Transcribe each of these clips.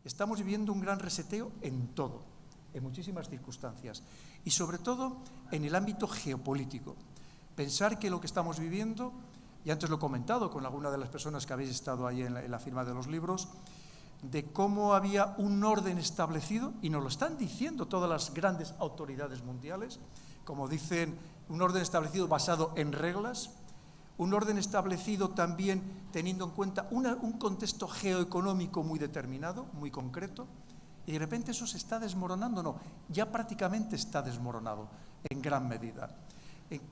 Estamos viviendo un gran reseteo en todo, en muchísimas circunstancias, y sobre todo en el ámbito geopolítico. Pensar que lo que estamos viviendo, y antes lo he comentado con alguna de las personas que habéis estado ahí en la firma de los libros, de cómo había un orden establecido, y nos lo están diciendo todas las grandes autoridades mundiales, como dicen, un orden establecido basado en reglas, un orden establecido también teniendo en cuenta un contexto geoeconómico muy determinado, muy concreto, y de repente eso se está desmoronando. No, ya prácticamente está desmoronado en gran medida,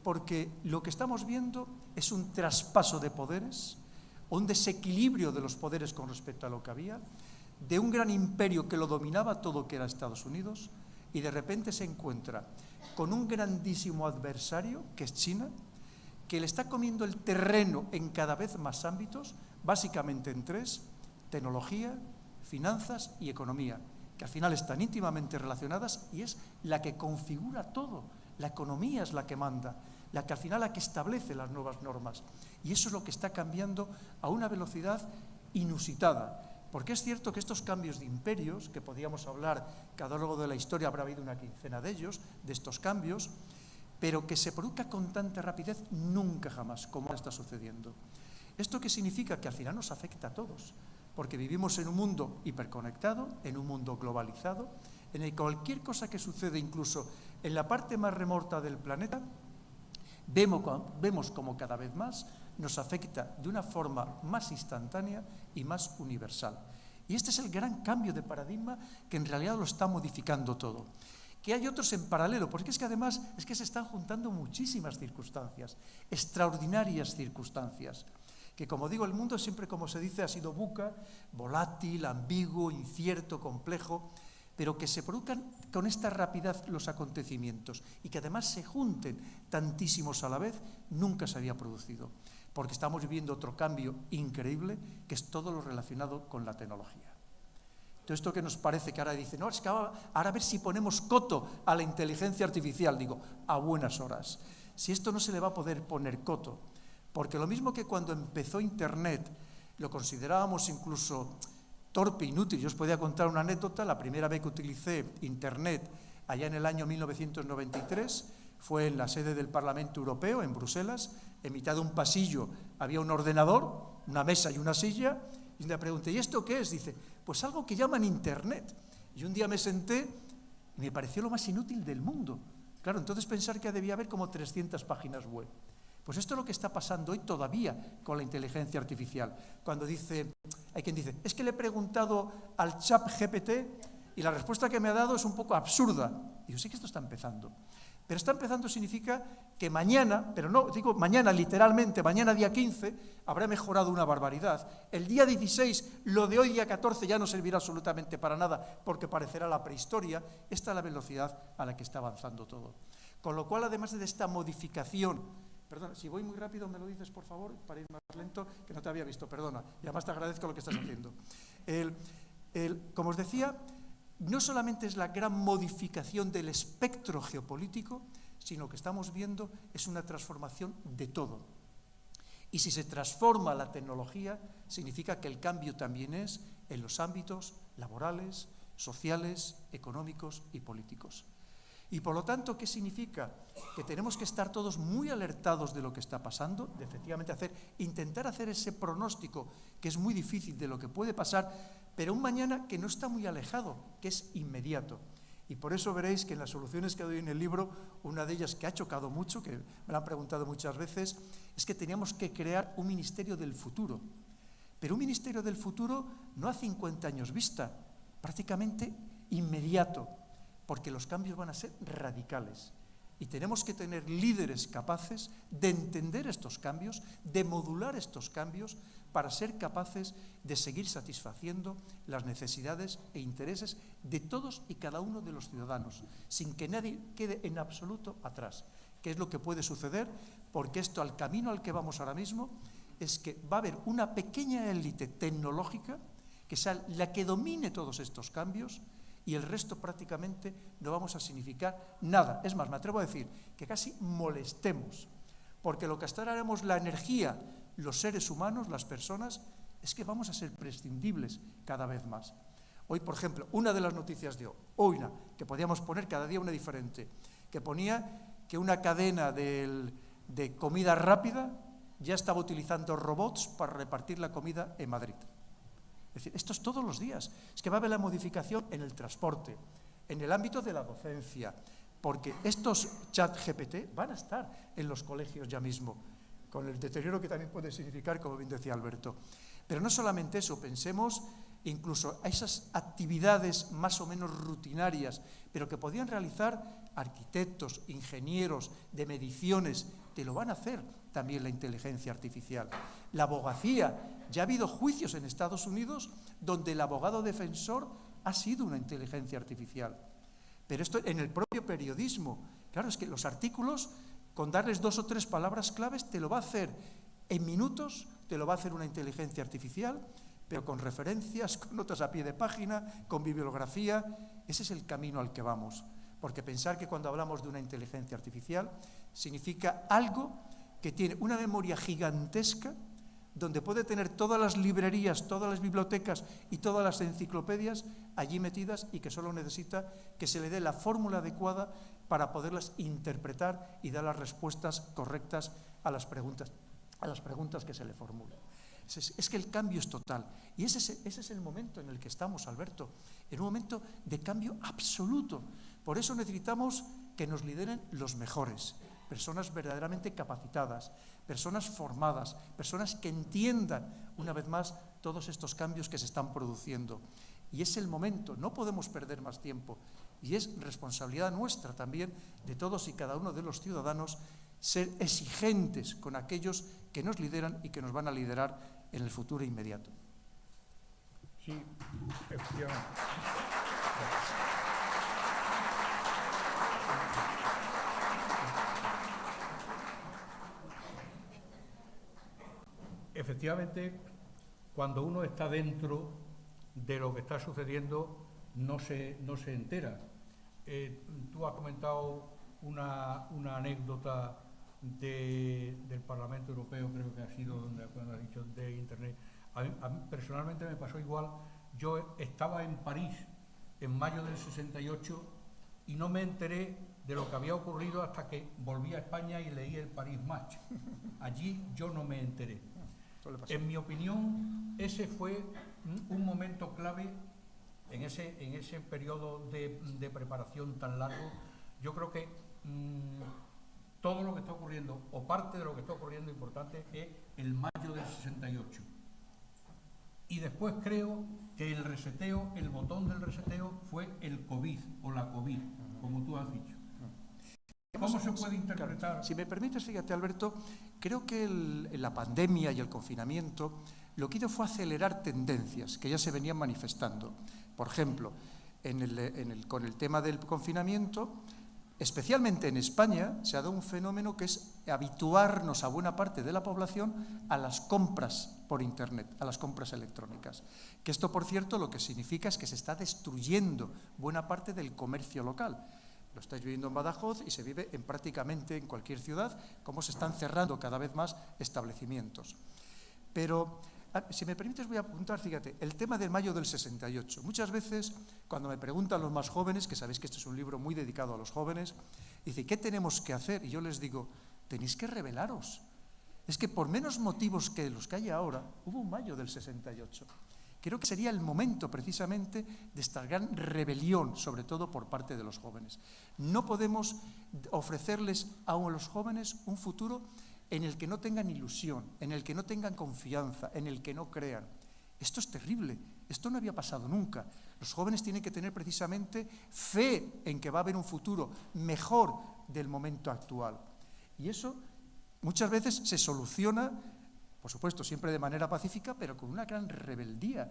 porque lo que estamos viendo es un traspaso de poderes, un desequilibrio de los poderes con respecto a lo que había, de un gran imperio que lo dominaba todo, que era Estados Unidos, y de repente se encuentra con un grandísimo adversario, que es China, que le está comiendo el terreno en cada vez más ámbitos, básicamente en tres: tecnología, finanzas y economía, que al final están íntimamente relacionadas y es la que configura todo. La economía es la que manda, la que al final la que establece las nuevas normas. Y eso es lo que está cambiando a una velocidad inusitada. Porque es cierto que estos cambios de imperios, que podíamos hablar, que a lo largo de la historia habrá habido una quincena de ellos, de estos cambios, pero que se produzca con tanta rapidez nunca jamás, como está sucediendo. ¿Esto qué significa? Que al final nos afecta a todos, porque vivimos en un mundo hiperconectado, en un mundo globalizado, en el que cualquier cosa que sucede, incluso en la parte más remota del planeta, vemos como cada vez más nos afecta de una forma más instantánea y más universal. Y este es el gran cambio de paradigma que en realidad lo está modificando todo. Que hay otros en paralelo, porque es que además es que se están juntando muchísimas circunstancias, extraordinarias circunstancias, que como digo, el mundo siempre, como se dice, ha sido VUCA, volátil, ambiguo, incierto, complejo, pero que se produzcan con esta rapidez los acontecimientos y que además se junten tantísimos a la vez, nunca se había producido, porque estamos viviendo otro cambio increíble, que es todo lo relacionado con la tecnología. Todo esto que nos parece que ahora dicen, no, es que ahora a ver si ponemos coto a la inteligencia artificial. Digo, a buenas horas. Si esto no se le va a poder poner coto, porque lo mismo que cuando empezó Internet, lo considerábamos incluso torpe, inútil. Yo os podía contar una anécdota. La primera vez que utilicé Internet, allá en el año 1993, fue en la sede del Parlamento Europeo, en Bruselas. En mitad de un pasillo había un ordenador, una mesa y una silla, y le pregunté, ¿y esto qué es? Dice, pues algo que llaman Internet. Y un día me senté y me pareció lo más inútil del mundo. Claro, entonces pensar que debía haber como 300 páginas web. Pues esto es lo que está pasando hoy todavía con la inteligencia artificial. Cuando hay quien dice, es que le he preguntado al ChatGPT y la respuesta que me ha dado es un poco absurda. Y yo sé que esto está empezando. Pero está empezando significa que mañana, pero no, digo mañana literalmente, mañana día 15, habrá mejorado una barbaridad. El día 16, lo de hoy día 14 ya no servirá absolutamente para nada porque parecerá la prehistoria. Esta es la velocidad a la que está avanzando todo. Con lo cual, además de esta modificación, perdona, si voy muy rápido me lo dices, por favor, para ir más lento, que no te había visto, perdona, y además te agradezco lo que estás haciendo. Como os decía, no solamente es la gran modificación del espectro geopolítico, sino que estamos viendo es una transformación de todo. Y si se transforma la tecnología, significa que el cambio también es en los ámbitos laborales, sociales, económicos y políticos. Y por lo tanto, ¿qué significa? Que tenemos que estar todos muy alertados de lo que está pasando, de efectivamente intentar hacer ese pronóstico, que es muy difícil, de lo que puede pasar, pero un mañana que no está muy alejado, que es inmediato. Y por eso veréis que en las soluciones que doy en el libro, una de ellas que ha chocado mucho, que me lo han preguntado muchas veces, es que teníamos que crear un ministerio del futuro. Pero un ministerio del futuro no a 50 años vista, prácticamente inmediato, porque los cambios van a ser radicales. Y tenemos que tener líderes capaces de entender estos cambios, de modular estos cambios, para ser capaces de seguir satisfaciendo las necesidades e intereses de todos y cada uno de los ciudadanos, sin que nadie quede en absoluto atrás. ¿Qué es lo que puede suceder? Porque esto, al camino al que vamos ahora mismo, es que va a haber una pequeña élite tecnológica que sea la que domine todos estos cambios, y el resto prácticamente no vamos a significar nada. Es más, me atrevo a decir que casi molestemos, porque lo que hasta ahora haremos la energía, los seres humanos, las personas, es que vamos a ser prescindibles cada vez más. Hoy, por ejemplo, una de las noticias de hoy, que podíamos poner cada día una diferente, que ponía que una cadena de comida rápida ya estaba utilizando robots para repartir la comida en Madrid. Es decir, esto es todos los días. Es que va a haber la modificación en el transporte, en el ámbito de la docencia, porque estos chat GPT van a estar en los colegios ya mismo, con el deterioro que también puede significar, como bien decía Alberto. Pero no solamente eso, pensemos incluso a esas actividades más o menos rutinarias, pero que podían realizar arquitectos, ingenieros, de mediciones, te lo van a hacer también la inteligencia artificial. La abogacía, ya ha habido juicios en Estados Unidos donde el abogado defensor ha sido una inteligencia artificial. Pero esto en el propio periodismo, claro, es que los artículos, con darles 2 o 3 palabras claves, te lo va a hacer en minutos, te lo va a hacer una inteligencia artificial, pero con referencias, con notas a pie de página, con bibliografía. Ese es el camino al que vamos. Porque pensar que cuando hablamos de una inteligencia artificial significa algo que tiene una memoria gigantesca, donde puede tener todas las librerías, todas las bibliotecas y todas las enciclopedias allí metidas, y que solo necesita que se le dé la fórmula adecuada para poderlas interpretar y dar las respuestas correctas a las preguntas que se le formulan. Es que el cambio es total. Y ese es el momento en el que estamos, Alberto, en un momento de cambio absoluto. Por eso necesitamos que nos lideren los mejores, personas verdaderamente capacitadas, personas formadas, personas que entiendan, una vez más, todos estos cambios que se están produciendo. Y es el momento, no podemos perder más tiempo. Y es responsabilidad nuestra también, de todos y cada uno de los ciudadanos, ser exigentes con aquellos que nos lideran y que nos van a liderar en el futuro inmediato. Sí, efectivamente. Efectivamente, cuando uno está dentro de lo que está sucediendo, no se entera. Tú has comentado una anécdota del Parlamento Europeo, creo que ha sido cuando has dicho de Internet. A mí personalmente me pasó igual. Yo estaba en París en mayo del 68 y no me enteré de lo que había ocurrido hasta que volví a España y leí el Paris Match. Allí yo no me enteré. En mi opinión, ese fue un momento clave en ese periodo de preparación tan largo. Yo creo que todo lo que está ocurriendo, o parte de lo que está ocurriendo importante, es el mayo del 68. Y después creo que el reseteo, el botón del reseteo, fue el COVID o la COVID, como tú has dicho. ¿Cómo se puede interpretar? Claro, si me permites, fíjate, Alberto, creo que la pandemia y el confinamiento lo que hizo fue acelerar tendencias que ya se venían manifestando. Por ejemplo, con el tema del confinamiento, especialmente en España, se ha dado un fenómeno que es habituarnos a buena parte de la población a las compras por Internet, a las compras electrónicas. Que esto, por cierto, lo que significa es que se está destruyendo buena parte del comercio local. Lo estáis viviendo en Badajoz y se vive prácticamente en cualquier ciudad, cómo se están cerrando cada vez más establecimientos. Pero, si me permites, voy a apuntar, fíjate, el tema del mayo del 68. Muchas veces, cuando me preguntan los más jóvenes, que sabéis que este es un libro muy dedicado a los jóvenes, dicen, ¿qué tenemos que hacer? Y yo les digo, tenéis que rebelaros. Es que por menos motivos que los que hay ahora, hubo un mayo del 68. Creo que sería el momento, precisamente, de esta gran rebelión, sobre todo por parte de los jóvenes. No podemos ofrecerles a los jóvenes un futuro en el que no tengan ilusión, en el que no tengan confianza, en el que no crean. Esto es terrible, esto no había pasado nunca. Los jóvenes tienen que tener precisamente fe en que va a haber un futuro mejor del momento actual. Y eso muchas veces se soluciona, por supuesto, siempre de manera pacífica, pero con una gran rebeldía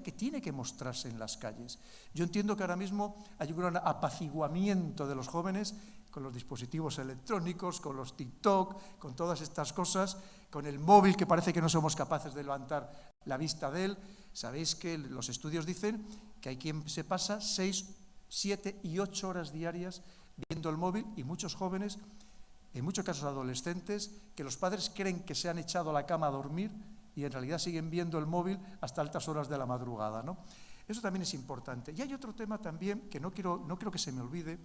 que tiene que mostrarse en las calles. Yo entiendo que ahora mismo hay un gran apaciguamiento de los jóvenes con los dispositivos electrónicos, con los TikTok, con todas estas cosas, con el móvil que parece que no somos capaces de levantar la vista de él. Sabéis que los estudios dicen que hay quien se pasa 6, 7 y 8 horas diarias viendo el móvil, y muchos jóvenes, en muchos casos adolescentes, que los padres creen que se han echado a la cama a dormir y en realidad siguen viendo el móvil hasta altas horas de la madrugada, ¿no? Eso también es importante. Y hay otro tema también que no creo que se me olvide,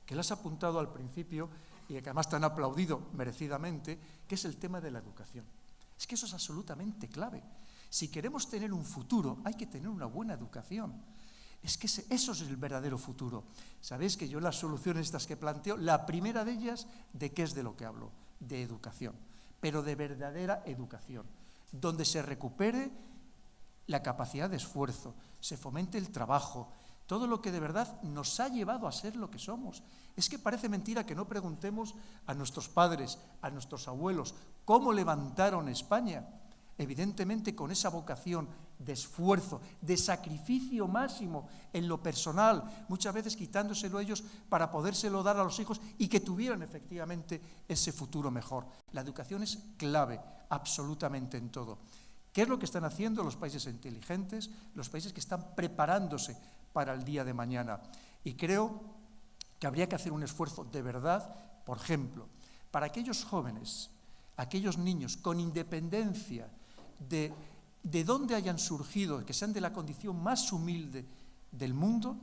que lo has apuntado al principio y que además te han aplaudido merecidamente, que es el tema de la educación. Es que eso es absolutamente clave. Si queremos tener un futuro, hay que tener una buena educación. Es que eso es el verdadero futuro. Sabéis que yo las soluciones estas que planteo, la primera de ellas, ¿de qué es de lo que hablo? De educación, pero de verdadera educación, donde se recupere la capacidad de esfuerzo, se fomente el trabajo, todo lo que de verdad nos ha llevado a ser lo que somos. Es que parece mentira que no preguntemos a nuestros padres, a nuestros abuelos, cómo levantaron España. Evidentemente con esa vocación de esfuerzo, de sacrificio máximo en lo personal, muchas veces quitándoselo ellos para podérselo dar a los hijos y que tuvieran efectivamente ese futuro mejor. La educación es clave absolutamente en todo. ¿Qué es lo que están haciendo los países inteligentes, los países que están preparándose para el día de mañana? Y creo que habría que hacer un esfuerzo de verdad, por ejemplo, para aquellos jóvenes, aquellos niños, con independencia de dónde hayan surgido, que sean de la condición más humilde del mundo,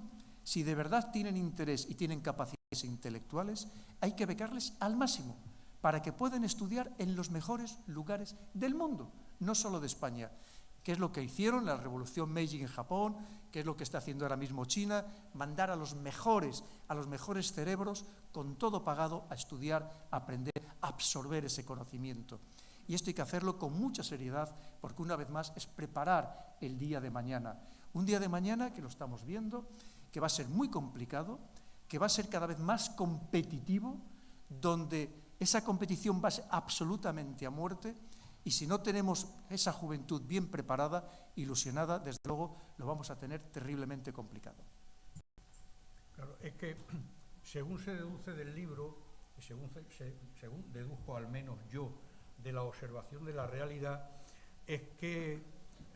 si de verdad tienen interés y tienen capacidades intelectuales, hay que becarles al máximo para que puedan estudiar en los mejores lugares del mundo, no solo de España. ¿Qué es lo que hicieron la revolución Meiji en Japón? ¿Qué es lo que está haciendo ahora mismo China? Mandar a los mejores cerebros, con todo pagado, a estudiar, a aprender, a absorber ese conocimiento. Y esto hay que hacerlo con mucha seriedad, porque una vez más es preparar el día de mañana. Un día de mañana que lo estamos viendo, que va a ser muy complicado, que va a ser cada vez más competitivo, donde esa competición va a ser absolutamente a muerte, y si no tenemos esa juventud bien preparada, ilusionada, desde luego lo vamos a tener terriblemente complicado. Claro, es que según se deduce del libro, según deduzco al menos yo de la observación de la realidad, es que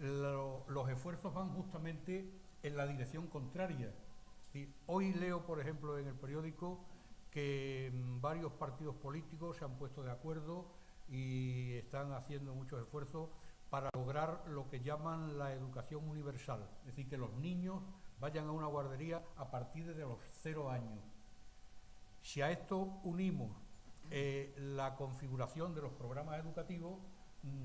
los esfuerzos van justamente en la dirección contraria. Hoy leo, por ejemplo, en el periódico que varios partidos políticos se han puesto de acuerdo y están haciendo muchos esfuerzos para lograr lo que llaman la educación universal, es decir, que los niños vayan a una guardería a partir de los 0 años. Si a esto unimos la configuración de los programas educativos,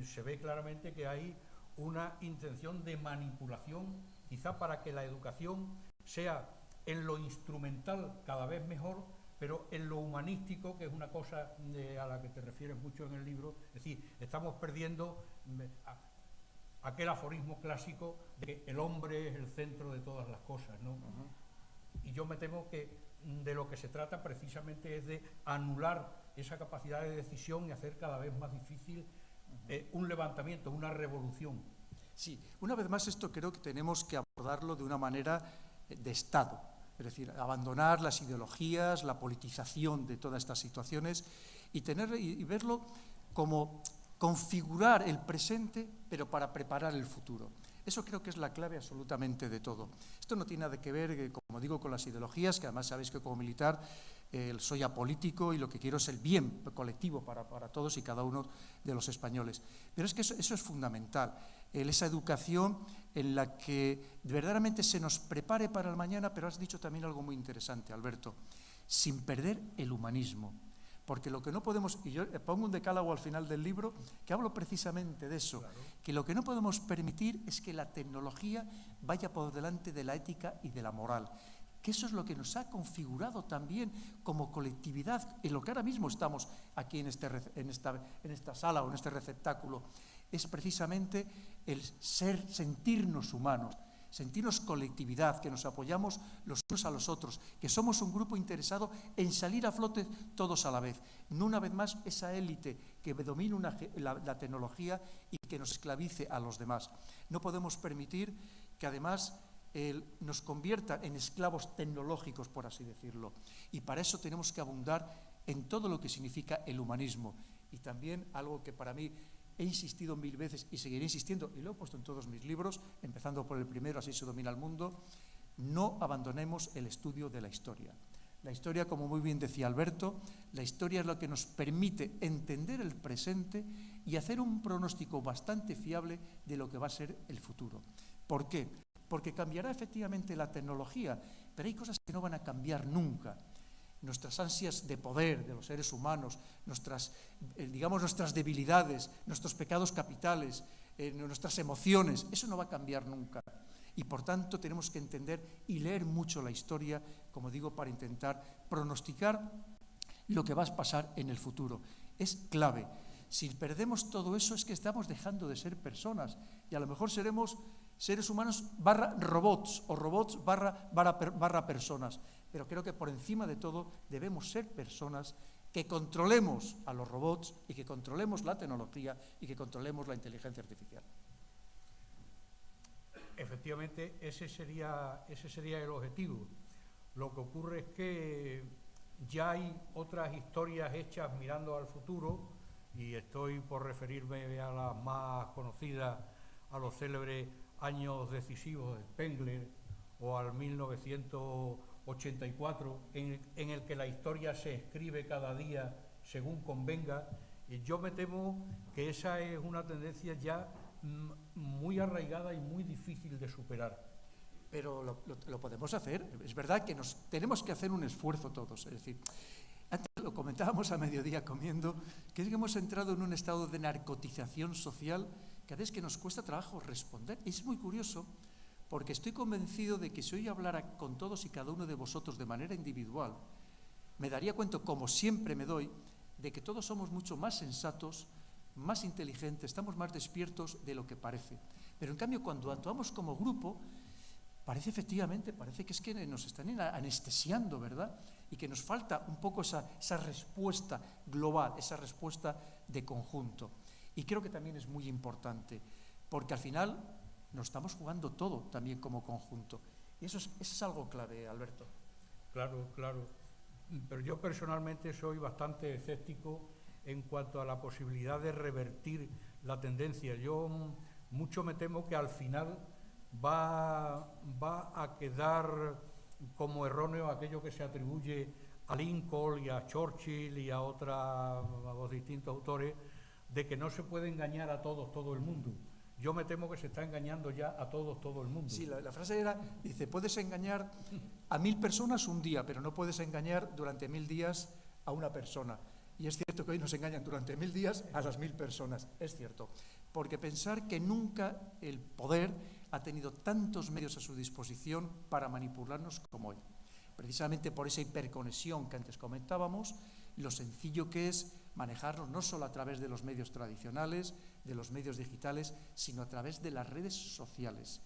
se ve claramente que hay una intención de manipulación, quizá para que la educación sea en lo instrumental cada vez mejor, pero en lo humanístico, que es una cosa a la que te refieres mucho en el libro, es decir, estamos perdiendo aquel aforismo clásico de que el hombre es el centro de todas las cosas, ¿no? Y yo me temo que de lo que se trata precisamente es de anular esa capacidad de decisión y hacer cada vez más difícil un levantamiento, una revolución. Sí, una vez más esto creo que tenemos que abordarlo de una manera de Estado. Es decir, abandonar las ideologías, la politización de todas estas situaciones y verlo como configurar el presente, pero para preparar el futuro. Eso creo que es la clave absolutamente de todo. Esto no tiene nada que ver, como digo, con las ideologías, que además sabéis que como militar soy apolítico y lo que quiero es el bien colectivo para todos y cada uno de los españoles. Pero es que eso es fundamental, esa educación en la que verdaderamente se nos prepare para el mañana, pero has dicho también algo muy interesante, Alberto, sin perder el humanismo. Porque lo que no podemos, y yo pongo un decálogo al final del libro que hablo precisamente de eso, claro, que lo que no podemos permitir es que la tecnología vaya por delante de la ética y de la moral, que eso es lo que nos ha configurado también como colectividad, en lo que ahora mismo estamos aquí en esta sala o en este receptáculo, es precisamente el sentirnos humanos, sentirnos colectividad, que nos apoyamos los unos a los otros, que somos un grupo interesado en salir a flote todos a la vez. No una vez más esa élite que domina la tecnología y que nos esclavice a los demás. No podemos permitir que además nos convierta en esclavos tecnológicos, por así decirlo. Y para eso tenemos que abundar en todo lo que significa el humanismo. Y también algo que para mí he insistido 1000 veces y seguiré insistiendo, y lo he puesto en todos mis libros, empezando por el primero, Así se domina el mundo, no abandonemos el estudio de la historia. La historia, como muy bien decía Alberto, la historia es lo que nos permite entender el presente y hacer un pronóstico bastante fiable de lo que va a ser el futuro. ¿Por qué? porque cambiará efectivamente la tecnología, pero hay cosas que no van a cambiar nunca. Nuestras ansias de poder de los seres humanos, nuestras debilidades, nuestros pecados capitales, nuestras emociones, eso no va a cambiar nunca. Y por tanto tenemos que entender y leer mucho la historia, como digo, para intentar pronosticar lo que va a pasar en el futuro. Es clave. Si perdemos todo eso es que estamos dejando de ser personas y a lo mejor seremos seres humanos / robots o robots / personas. Pero creo que por encima de todo debemos ser personas que controlemos a los robots y que controlemos la tecnología y que controlemos la inteligencia artificial. Efectivamente, ese sería el objetivo. Lo que ocurre es que ya hay otras historias hechas mirando al futuro, y estoy por referirme a las más conocidas, a los célebres años decisivos de Spengler o al 1984, en el que la historia se escribe cada día según convenga. Y yo me temo que esa es una tendencia ya muy arraigada y muy difícil de superar. Pero lo podemos hacer. Es verdad que tenemos que hacer un esfuerzo todos. Es decir, antes lo comentábamos a mediodía comiendo, que es que hemos entrado en un estado de narcotización social que a veces que nos cuesta trabajo responder. Es muy curioso, porque estoy convencido de que si hoy hablara con todos y cada uno de vosotros de manera individual, me daría cuenta, como siempre me doy, de que todos somos mucho más sensatos, más inteligentes, estamos más despiertos de lo que parece. Pero en cambio, cuando actuamos como grupo, parece que es que nos están anestesiando, ¿verdad? Y que nos falta un poco esa respuesta global, esa respuesta de conjunto. Y creo que también es muy importante, porque al final nos estamos jugando todo también como conjunto. Y eso es algo clave, Alberto. Claro. Pero yo personalmente soy bastante escéptico en cuanto a la posibilidad de revertir la tendencia. Yo mucho me temo que al final va a quedar como erróneo aquello que se atribuye a Lincoln y a Churchill y a los distintos autores, de que no se puede engañar a todos, todo el mundo. Yo me temo que se está engañando ya a todos, todo el mundo. Sí, la frase dice, puedes engañar a 1000 personas un día, pero no puedes engañar durante 1000 días a una persona. Y es cierto que hoy nos engañan durante 1000 días a las 1000 personas, es cierto. Porque pensar que nunca el poder ha tenido tantos medios a su disposición para manipularnos como hoy. Precisamente por esa hiperconexión que antes comentábamos, lo sencillo que es manejarnos no solo a través de los medios tradicionales, de los medios digitales, sino a través de las redes sociales.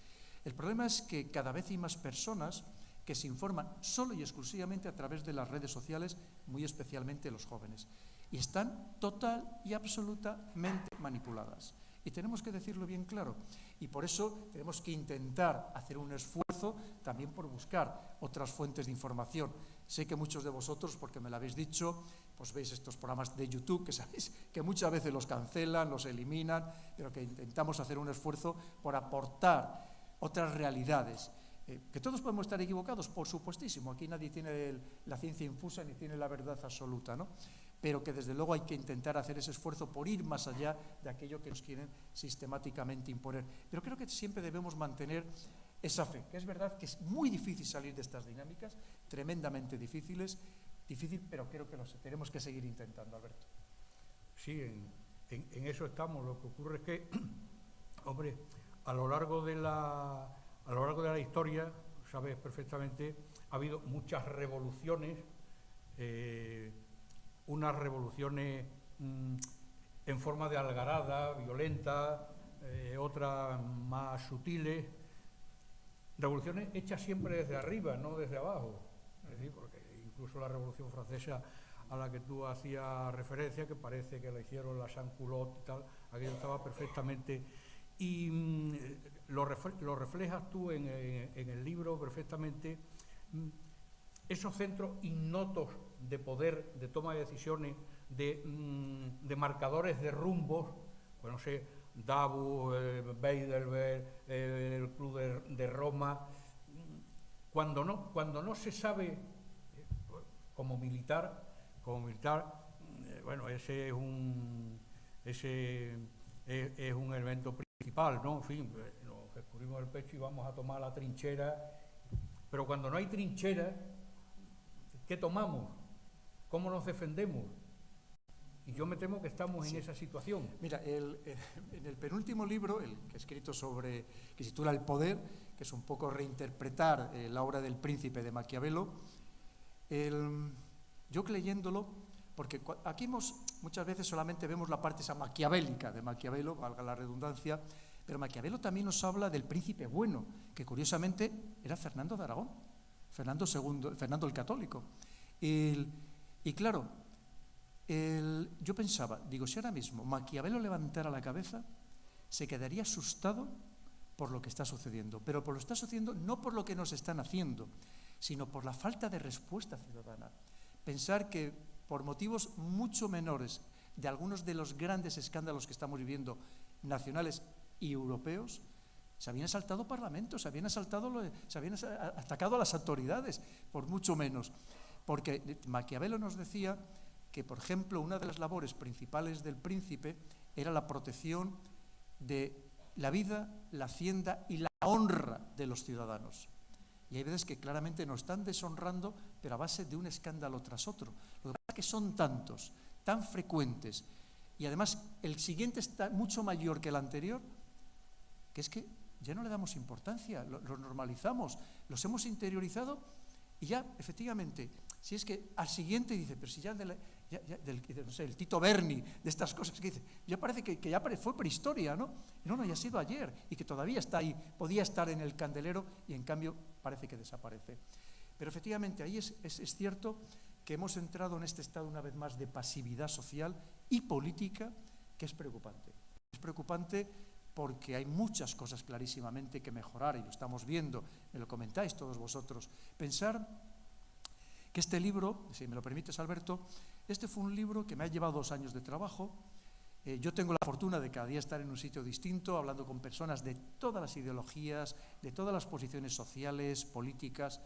El problema es que cada vez hay más personas que se informan solo y exclusivamente a través de las redes sociales, muy especialmente los jóvenes, y están total y absolutamente manipuladas. Y tenemos que decirlo bien claro. Y por eso tenemos que intentar hacer un esfuerzo también por buscar otras fuentes de información. Sé que muchos de vosotros, porque me lo habéis dicho, pues veis estos programas de YouTube, que sabéis que muchas veces los cancelan, los eliminan, pero que intentamos hacer un esfuerzo por aportar otras realidades. ¿Que todos podemos estar equivocados? Por supuestísimo. Aquí nadie tiene la ciencia infusa ni tiene la verdad absoluta, ¿no? Pero que desde luego hay que intentar hacer ese esfuerzo por ir más allá de aquello que nos quieren sistemáticamente imponer. Pero creo que siempre debemos mantener esa fe, que es verdad que es muy difícil salir de estas dinámicas, tremendamente difícil, pero creo que tenemos que seguir intentando, Alberto. Sí, en eso estamos. Lo que ocurre es que, hombre, a lo largo de la historia, sabes perfectamente, ha habido muchas revoluciones, unas revoluciones en forma de algarada, violenta, otras más sutiles, revoluciones hechas siempre desde arriba, no desde abajo. Es decir, porque incluso la Revolución Francesa a la que tú hacías referencia, que parece que la hicieron la Sans-Culotte y tal, aquello estaba perfectamente. Y lo reflejas tú en el libro perfectamente, esos centros ignotos de poder, de toma de decisiones, de marcadores de rumbos, pues no sé, Davos, Heidelberg, el Club de Roma. Cuando no se sabe, como militar, bueno, ese es un elemento principal, ¿no? En fin, nos escurrimos el pecho y vamos a tomar la trinchera. Pero cuando no hay trinchera, ¿qué tomamos? ¿Cómo nos defendemos? Y yo me temo que estamos en esa situación. Mira, en el penúltimo libro, el que he escrito que se titula El poder, que es un poco reinterpretar la obra del Príncipe de Maquiavelo, yo leyéndolo, porque aquí muchas veces solamente vemos la parte esa maquiavélica de Maquiavelo, valga la redundancia, pero Maquiavelo también nos habla del príncipe bueno, que curiosamente era Fernando de Aragón, Fernando el Católico. Y claro, yo pensaba, digo, si ahora mismo Maquiavelo levantara la cabeza, se quedaría asustado por lo que está sucediendo, pero por lo que está sucediendo no por lo que nos están haciendo, sino por la falta de respuesta ciudadana. Pensar que por motivos mucho menores de algunos de los grandes escándalos que estamos viviendo, nacionales y europeos, se habían asaltado parlamentos, se habían atacado a las autoridades, por mucho menos. Porque Maquiavelo nos decía que, por ejemplo, una de las labores principales del príncipe era la protección de la vida, la hacienda y la honra de los ciudadanos. Y hay veces que claramente nos están deshonrando, pero a base de un escándalo tras otro. Lo que pasa es que son tantos, tan frecuentes, y además el siguiente está mucho mayor que el anterior, que es que ya no le damos importancia, lo normalizamos, los hemos interiorizado y ya, efectivamente, si es que al siguiente dice, pero si ya no sé, el Tito Berni, de estas cosas que dice, ya parece que ya fue prehistoria, ¿no? No, ya ha sido ayer, y que todavía está ahí, podía estar en el candelero, y en cambio parece que desaparece. Pero efectivamente ahí es cierto que hemos entrado en este estado una vez más de pasividad social y política, que es preocupante. Es preocupante porque hay muchas cosas clarísimamente que mejorar, y lo estamos viendo, me lo comentáis todos vosotros. Pensar que este libro, si me lo permites, Alberto, este fue un libro que me ha llevado 2 años de trabajo. Yo tengo la fortuna de cada día estar en un sitio distinto, hablando con personas de todas las ideologías, de todas las posiciones sociales, políticas,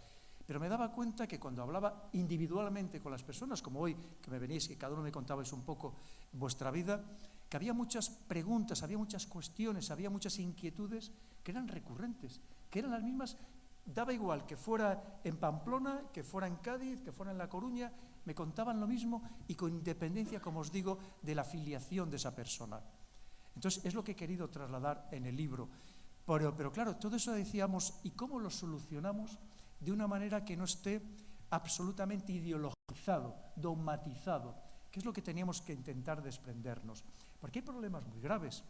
pero me daba cuenta que cuando hablaba individualmente con las personas, como hoy, que me venís, que cada uno me contabais un poco vuestra vida, que había muchas preguntas, había muchas cuestiones, había muchas inquietudes que eran recurrentes, que eran las mismas. Daba igual que fuera en Pamplona, que fuera en Cádiz, que fuera en La Coruña, me contaban lo mismo, y con independencia, como os digo, de la filiación de esa persona. Entonces, es lo que he querido trasladar en el libro. Pero claro, todo eso decíamos, ¿y cómo lo solucionamos de una manera que no esté absolutamente ideologizado, dogmatizado? Que es lo que teníamos que intentar desprendernos. Porque hay problemas muy graves.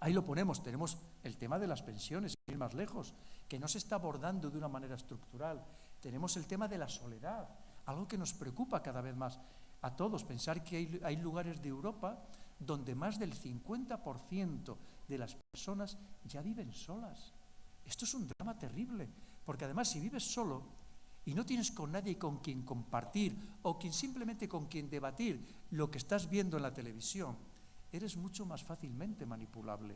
Ahí lo ponemos, tenemos el tema de las pensiones, sin ir más lejos, que no se está abordando de una manera estructural. Tenemos el tema de la soledad, algo que nos preocupa cada vez más a todos. Pensar que hay lugares de Europa donde más del 50% de las personas ya viven solas. Esto es un drama terrible, porque además si vives solo y no tienes con nadie con quien compartir o simplemente con quien debatir lo que estás viendo en la televisión, eres mucho más fácilmente manipulable,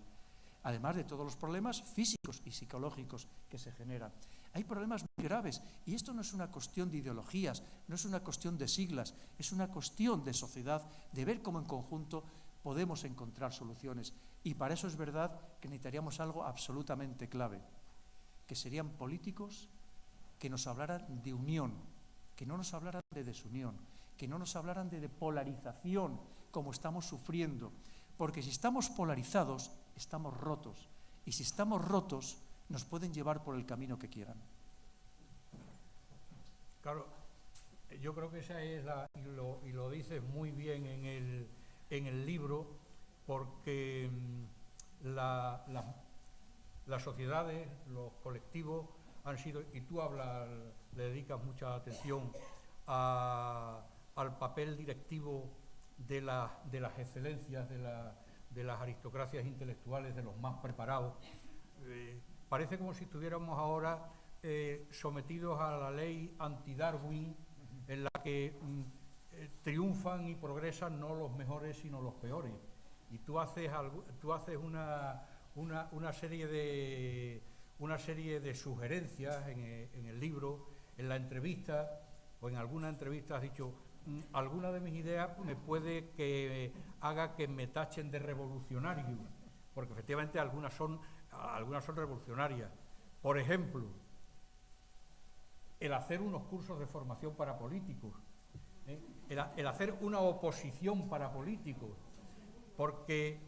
además de todos los problemas físicos y psicológicos que se generan. Hay problemas muy graves, y esto no es una cuestión de ideologías, no es una cuestión de siglas, es una cuestión de sociedad, de ver cómo en conjunto podemos encontrar soluciones. Y para eso es verdad que necesitaríamos algo absolutamente clave, que serían políticos que nos hablaran de unión, que no nos hablaran de desunión, que no nos hablaran de polarización, como estamos sufriendo, porque si estamos polarizados, estamos rotos, y si estamos rotos, nos pueden llevar por el camino que quieran. Claro, yo creo que esa es y lo dices muy bien en el libro, porque las sociedades, los colectivos han sido, y tú le dedicas mucha atención al papel directivo de las excelencias, de las aristocracias intelectuales, de los más preparados. Parece como si estuviéramos ahora sometidos a la ley anti-Darwin, en la que triunfan y progresan no los mejores sino los peores. Y tú haces una serie de sugerencias en el libro, en la entrevista, o en alguna entrevista has dicho: alguna de mis ideas me puede que haga que me tachen de revolucionario, porque efectivamente algunas son algunas son revolucionarias. Por ejemplo, el hacer unos cursos de formación para políticos, el hacer una oposición para políticos, porque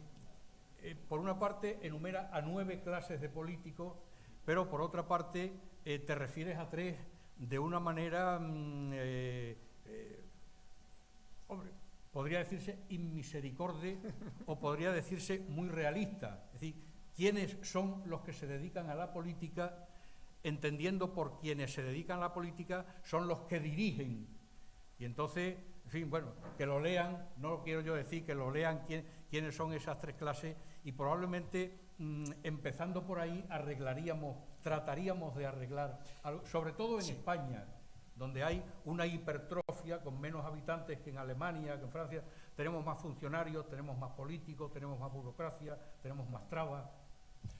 por una parte enumera a 9 clases de políticos, pero por otra parte te refieres a 3 de una manera, hombre, podría decirse inmisericorde o podría decirse muy realista. Es decir, ¿quiénes son los que se dedican a la política? Entendiendo por quienes se dedican a la política son los que dirigen. Y entonces, en fin, bueno, que lo lean, no quiero yo decir que lo lean quiénes son esas 3 clases, y probablemente empezando por ahí trataríamos de arreglar, sobre todo en España, donde hay una hipertrofia con menos habitantes que en Alemania, que en Francia. Tenemos más funcionarios, tenemos más políticos, tenemos más burocracia, tenemos más trabas.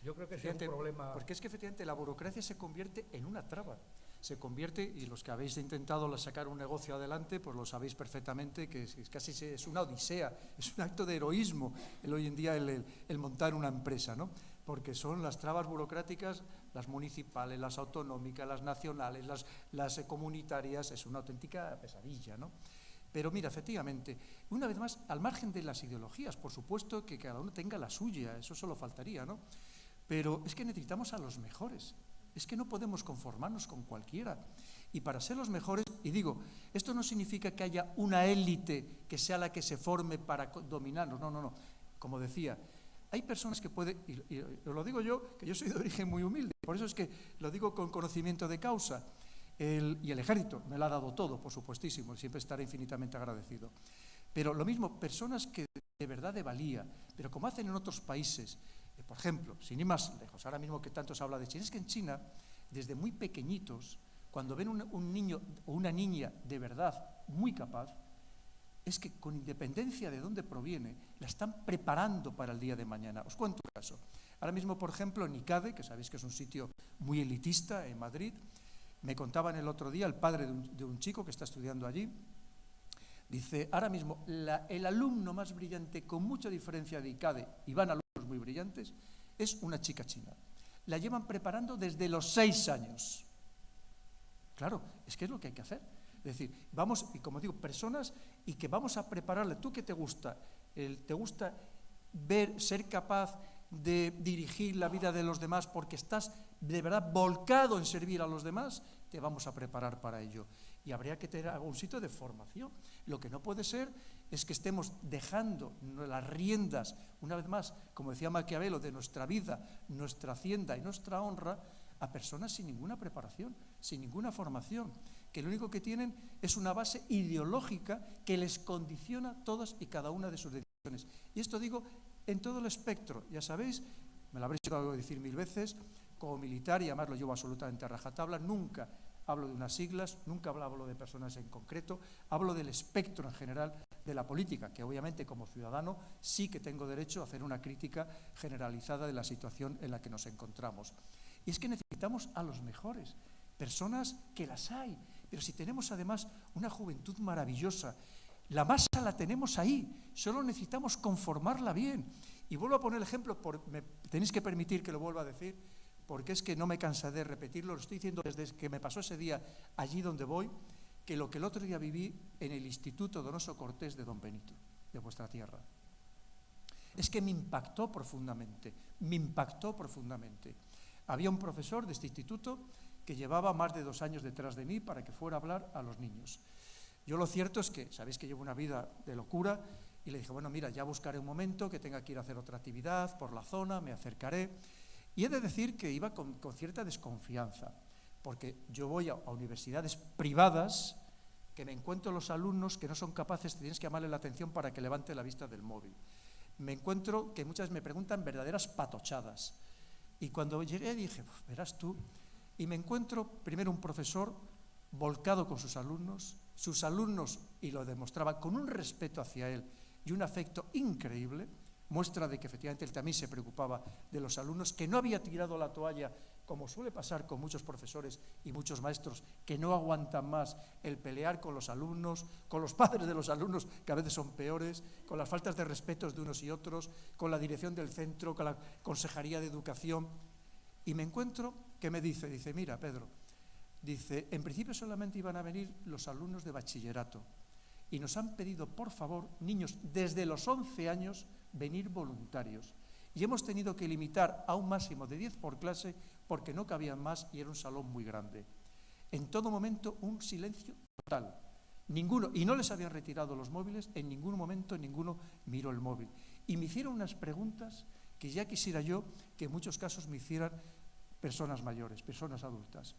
Yo creo que ese es un problema. Porque es que efectivamente la burocracia se convierte en una traba. Se convierte, y los que habéis intentado sacar un negocio adelante, pues lo sabéis perfectamente, que casi es una odisea, es un acto de heroísmo hoy en día el montar una empresa, ¿no? Porque son las trabas burocráticas, las municipales, las autonómicas, las nacionales, las comunitarias, es una auténtica pesadilla, ¿no? Pero mira, efectivamente, una vez más, al margen de las ideologías, por supuesto que cada uno tenga la suya, eso solo faltaría, ¿no? Pero es que necesitamos a los mejores. Es que no podemos conformarnos con cualquiera. Y para ser los mejores, y digo, esto no significa que haya una élite que sea la que se forme para dominarnos, no. Como decía, hay personas que pueden, y lo digo yo, que yo soy de origen muy humilde, por eso es que lo digo con conocimiento de causa, y el ejército me lo ha dado todo, por supuestísimo, siempre estaré infinitamente agradecido. Pero lo mismo, personas que de verdad de valía, pero como hacen en otros países. Por ejemplo, sin ir más lejos, ahora mismo que tanto se habla de China, es que en China, desde muy pequeñitos, cuando ven un niño o una niña de verdad muy capaz, es que con independencia de dónde proviene, la están preparando para el día de mañana. Os cuento un caso. Ahora mismo, por ejemplo, en ICADE, que sabéis que es un sitio muy elitista en Madrid, me contaban el otro día el padre de un chico que está estudiando allí. Dice, ahora mismo, el alumno más brillante, con mucha diferencia de ICADE, y van alumnos muy brillantes, es una chica china. La llevan preparando desde los 6 años. Claro, es que es lo que hay que hacer. Es decir, vamos, y como digo, personas, y que vamos a prepararle. ¿Tú qué te gusta? ¿Te gusta ser capaz de dirigir la vida de los demás porque estás de verdad volcado en servir a los demás? Te vamos a preparar para ello. Y habría que tener algún sitio de formación. Lo que no puede ser es que estemos dejando las riendas, una vez más, como decía Maquiavelo, de nuestra vida, nuestra hacienda y nuestra honra, a personas sin ninguna preparación, sin ninguna formación, que lo único que tienen es una base ideológica que les condiciona todas y cada una de sus decisiones. Y esto digo en todo el espectro, ya sabéis, me lo habréis llegado a decir 1000 veces, como militar, y además lo llevo absolutamente a rajatabla, nunca hablo de unas siglas, nunca hablo de personas en concreto, hablo del espectro en general de la política, que obviamente como ciudadano sí que tengo derecho a hacer una crítica generalizada de la situación en la que nos encontramos. Y es que necesitamos a los mejores, personas que las hay, pero si tenemos además una juventud maravillosa, la masa la tenemos ahí, solo necesitamos conformarla bien. Y vuelvo a poner el ejemplo, me tenéis que permitir que lo vuelva a decir, porque es que no me cansaré de repetirlo, lo estoy diciendo desde que me pasó ese día allí donde voy, que lo que el otro día viví en el Instituto Donoso Cortés de Don Benito, de vuestra tierra. Es que me impactó profundamente, Había un profesor de este instituto que llevaba más de 2 años detrás de mí para que fuera a hablar a los niños. Yo lo cierto es que, sabéis que llevo una vida de locura, y le dije, bueno, mira, ya buscaré un momento que tenga que ir a hacer otra actividad por la zona, me acercaré. Y he de decir que iba con cierta desconfianza, porque yo voy a universidades privadas que me encuentro los alumnos que no son capaces, tienes que llamarle la atención para que levante la vista del móvil. Me encuentro que muchas veces me preguntan verdaderas patochadas. Y cuando llegué dije, verás tú, y me encuentro primero un profesor volcado con sus alumnos, y lo demostraba con un respeto hacia él y un afecto increíble, muestra de que efectivamente él también se preocupaba de los alumnos, que no había tirado la toalla como suele pasar con muchos profesores y muchos maestros que no aguantan más el pelear con los alumnos, con los padres de los alumnos, que a veces son peores, con las faltas de respeto de unos y otros, con la dirección del centro, con la Consejería de Educación. Y me encuentro que me dice, mira, Pedro, dice, en principio solamente iban a venir los alumnos de bachillerato y nos han pedido, por favor, niños desde los 11 años, venir voluntarios. Y hemos tenido que limitar a un máximo de 10 por clase porque no cabían más y era un salón muy grande. En todo momento un silencio total. Ninguno, y no les habían retirado los móviles, en ningún momento ninguno miró el móvil. Y me hicieron unas preguntas que ya quisiera yo que en muchos casos me hicieran personas mayores, personas adultas.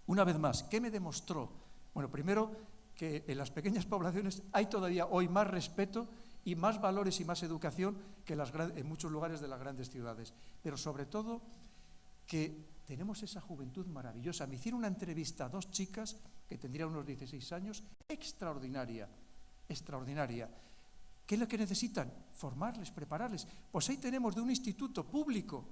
Una vez más, ¿qué me demostró? Bueno, primero que en las pequeñas poblaciones hay todavía hoy más respeto y más valores y más educación que en muchos lugares de las grandes ciudades. Pero sobre todo que tenemos esa juventud maravillosa. Me hicieron una entrevista a 2 chicas que tendrían unos 16 años, extraordinaria, extraordinaria. ¿Qué es lo que necesitan? Formarles, prepararles. Pues ahí tenemos de un instituto público.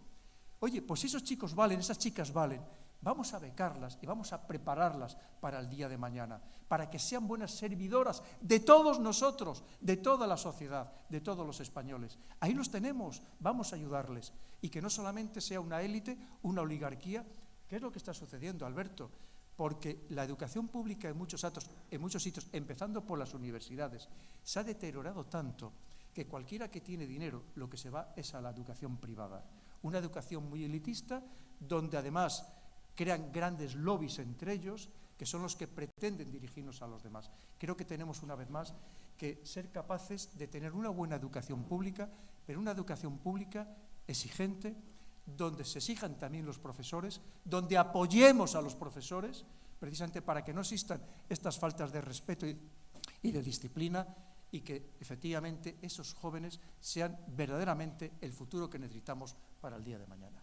Oye, pues esos chicos valen, esas chicas valen. Vamos a becarlas y vamos a prepararlas para el día de mañana, para que sean buenas servidoras de todos nosotros, de toda la sociedad, de todos los españoles. Ahí los tenemos, vamos a ayudarles. Y que no solamente sea una élite, una oligarquía. ¿Qué es lo que está sucediendo, Alberto? Porque la educación pública en muchos sitios, empezando por las universidades, se ha deteriorado tanto que cualquiera que tiene dinero lo que se va es a la educación privada. Una educación muy elitista, donde además crean grandes lobbies entre ellos, que son los que pretenden dirigirnos a los demás. Creo que tenemos una vez más que ser capaces de tener una buena educación pública, pero una educación pública exigente, donde se exijan también los profesores, donde apoyemos a los profesores, precisamente para que no existan estas faltas de respeto y de disciplina, y que efectivamente esos jóvenes sean verdaderamente el futuro que necesitamos para el día de mañana.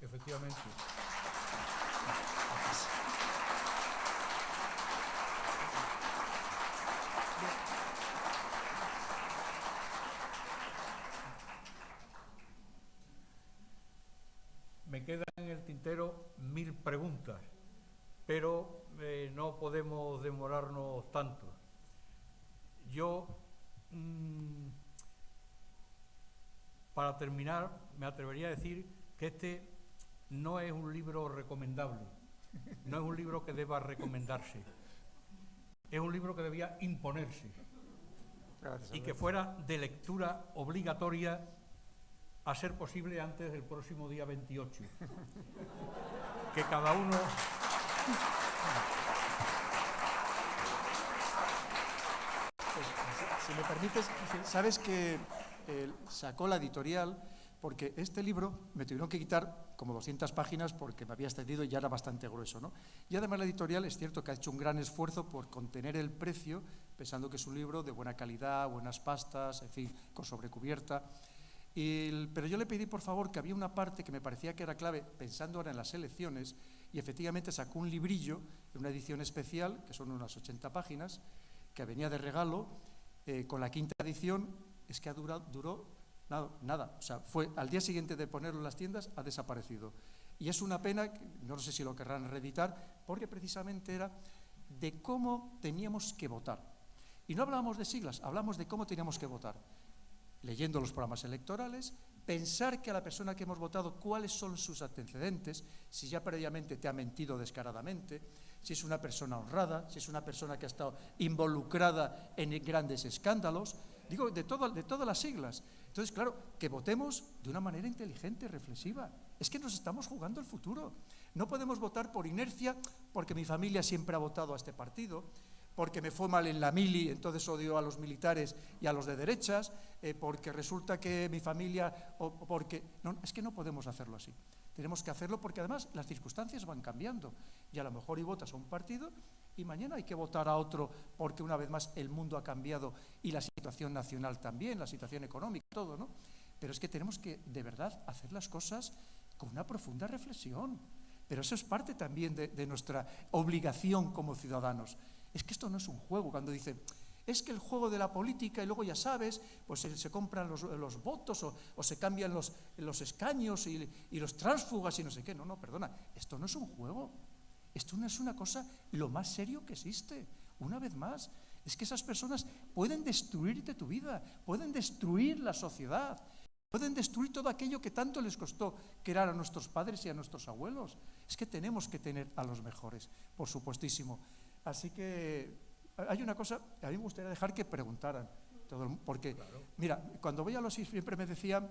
Efectivamente. Me quedan en el tintero 1000 preguntas, pero no podemos demorarnos tanto. Yo, para terminar, me atrevería a decir que este no es un libro recomendable, no es un libro que deba recomendarse, es un libro que debía imponerse. Gracias, y que fuera de lectura obligatoria, a ser posible antes del próximo día 28. Que cada uno... Si me permites, sabes que sacó la editorial, porque este libro me tuvieron que quitar como 200 páginas porque me había extendido y ya era bastante grueso, ¿no? Y además la editorial es cierto que ha hecho un gran esfuerzo por contener el precio, pensando que es un libro de buena calidad, buenas pastas, en fin, con sobrecubierta. Pero yo le pedí, por favor, que había una parte que me parecía que era clave, pensando ahora en las elecciones, y efectivamente sacó un librillo, una edición especial, que son unas 80 páginas, que venía de regalo, con la 5ª edición, es que duró nada, o sea, fue al día siguiente de ponerlo en las tiendas, ha desaparecido. Y es una pena, no sé si lo querrán reeditar, porque precisamente era de cómo teníamos que votar. Y no hablábamos de siglas, hablamos de cómo teníamos que votar. Leyendo los programas electorales, pensar que a la persona que hemos votado, cuáles son sus antecedentes, si ya previamente te ha mentido descaradamente, si es una persona honrada, si es una persona que ha estado involucrada en grandes escándalos, digo, de todas las siglas. Entonces, claro, que votemos de una manera inteligente, reflexiva. Es que nos estamos jugando el futuro. No podemos votar por inercia, porque mi familia siempre ha votado a este partido, porque me fue mal en la mili, entonces odio a los militares y a los de derechas, porque resulta que mi familia, No, es que no podemos hacerlo así. Tenemos que hacerlo porque además las circunstancias van cambiando. Y a lo mejor hoy votas a un partido y mañana hay que votar a otro porque una vez más el mundo ha cambiado y la situación nacional también, la situación económica, todo, ¿no? Pero es que tenemos que, de verdad, hacer las cosas con una profunda reflexión. Pero eso es parte también de nuestra obligación como ciudadanos. Es que esto no es un juego. Cuando dicen, Es que el juego de la política, y luego ya sabes, pues se compran los votos o se cambian los escaños y los tránsfugas y no sé qué. No, perdona, esto no es un juego. Esto no es una cosa lo más serio que existe. Una vez más, es que esas personas pueden destruirte tu vida, pueden destruir la sociedad, pueden destruir todo aquello que tanto les costó crear a nuestros padres y a nuestros abuelos. Es que tenemos que tener a los mejores, por supuestísimo. Así que hay una cosa, a mí me gustaría dejar que preguntaran, porque, mira, cuando voy a los SIS siempre me decían,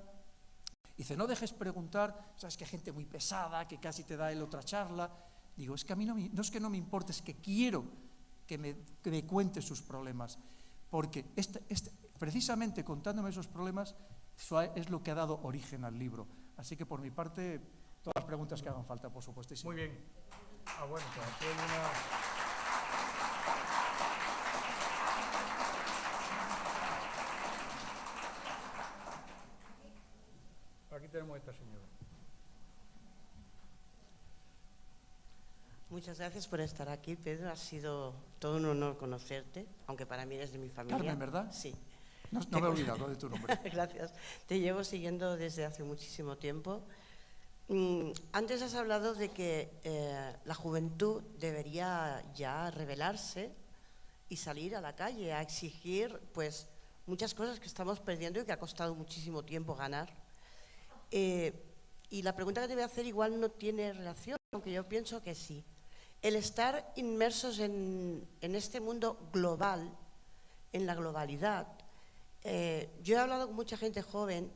dice, no dejes preguntar, sabes que hay gente muy pesada, que casi te da el otra charla. Digo, es que a mí no es que no me importe, es que quiero que me cuente sus problemas, porque precisamente contándome esos problemas es lo que ha dado origen al libro. Así que por mi parte, todas las preguntas que hagan falta, por supuestísimo. Muy bien. Bueno, aquí hay Aquí tenemos a esta señora. Muchas gracias por estar aquí, Pedro. Ha sido todo un honor conocerte, aunque para mí eres de mi familia. Carmen, ¿verdad? Sí. No me he olvidado de tu nombre. Gracias. Te llevo siguiendo desde hace muchísimo tiempo. Antes has hablado de que la juventud debería ya rebelarse y salir a la calle a exigir pues, muchas cosas que estamos perdiendo y que ha costado muchísimo tiempo ganar. Y la pregunta que te voy a hacer igual no tiene relación, aunque yo pienso que sí. El estar inmersos en este mundo global, en la globalidad. Yo he hablado con mucha gente joven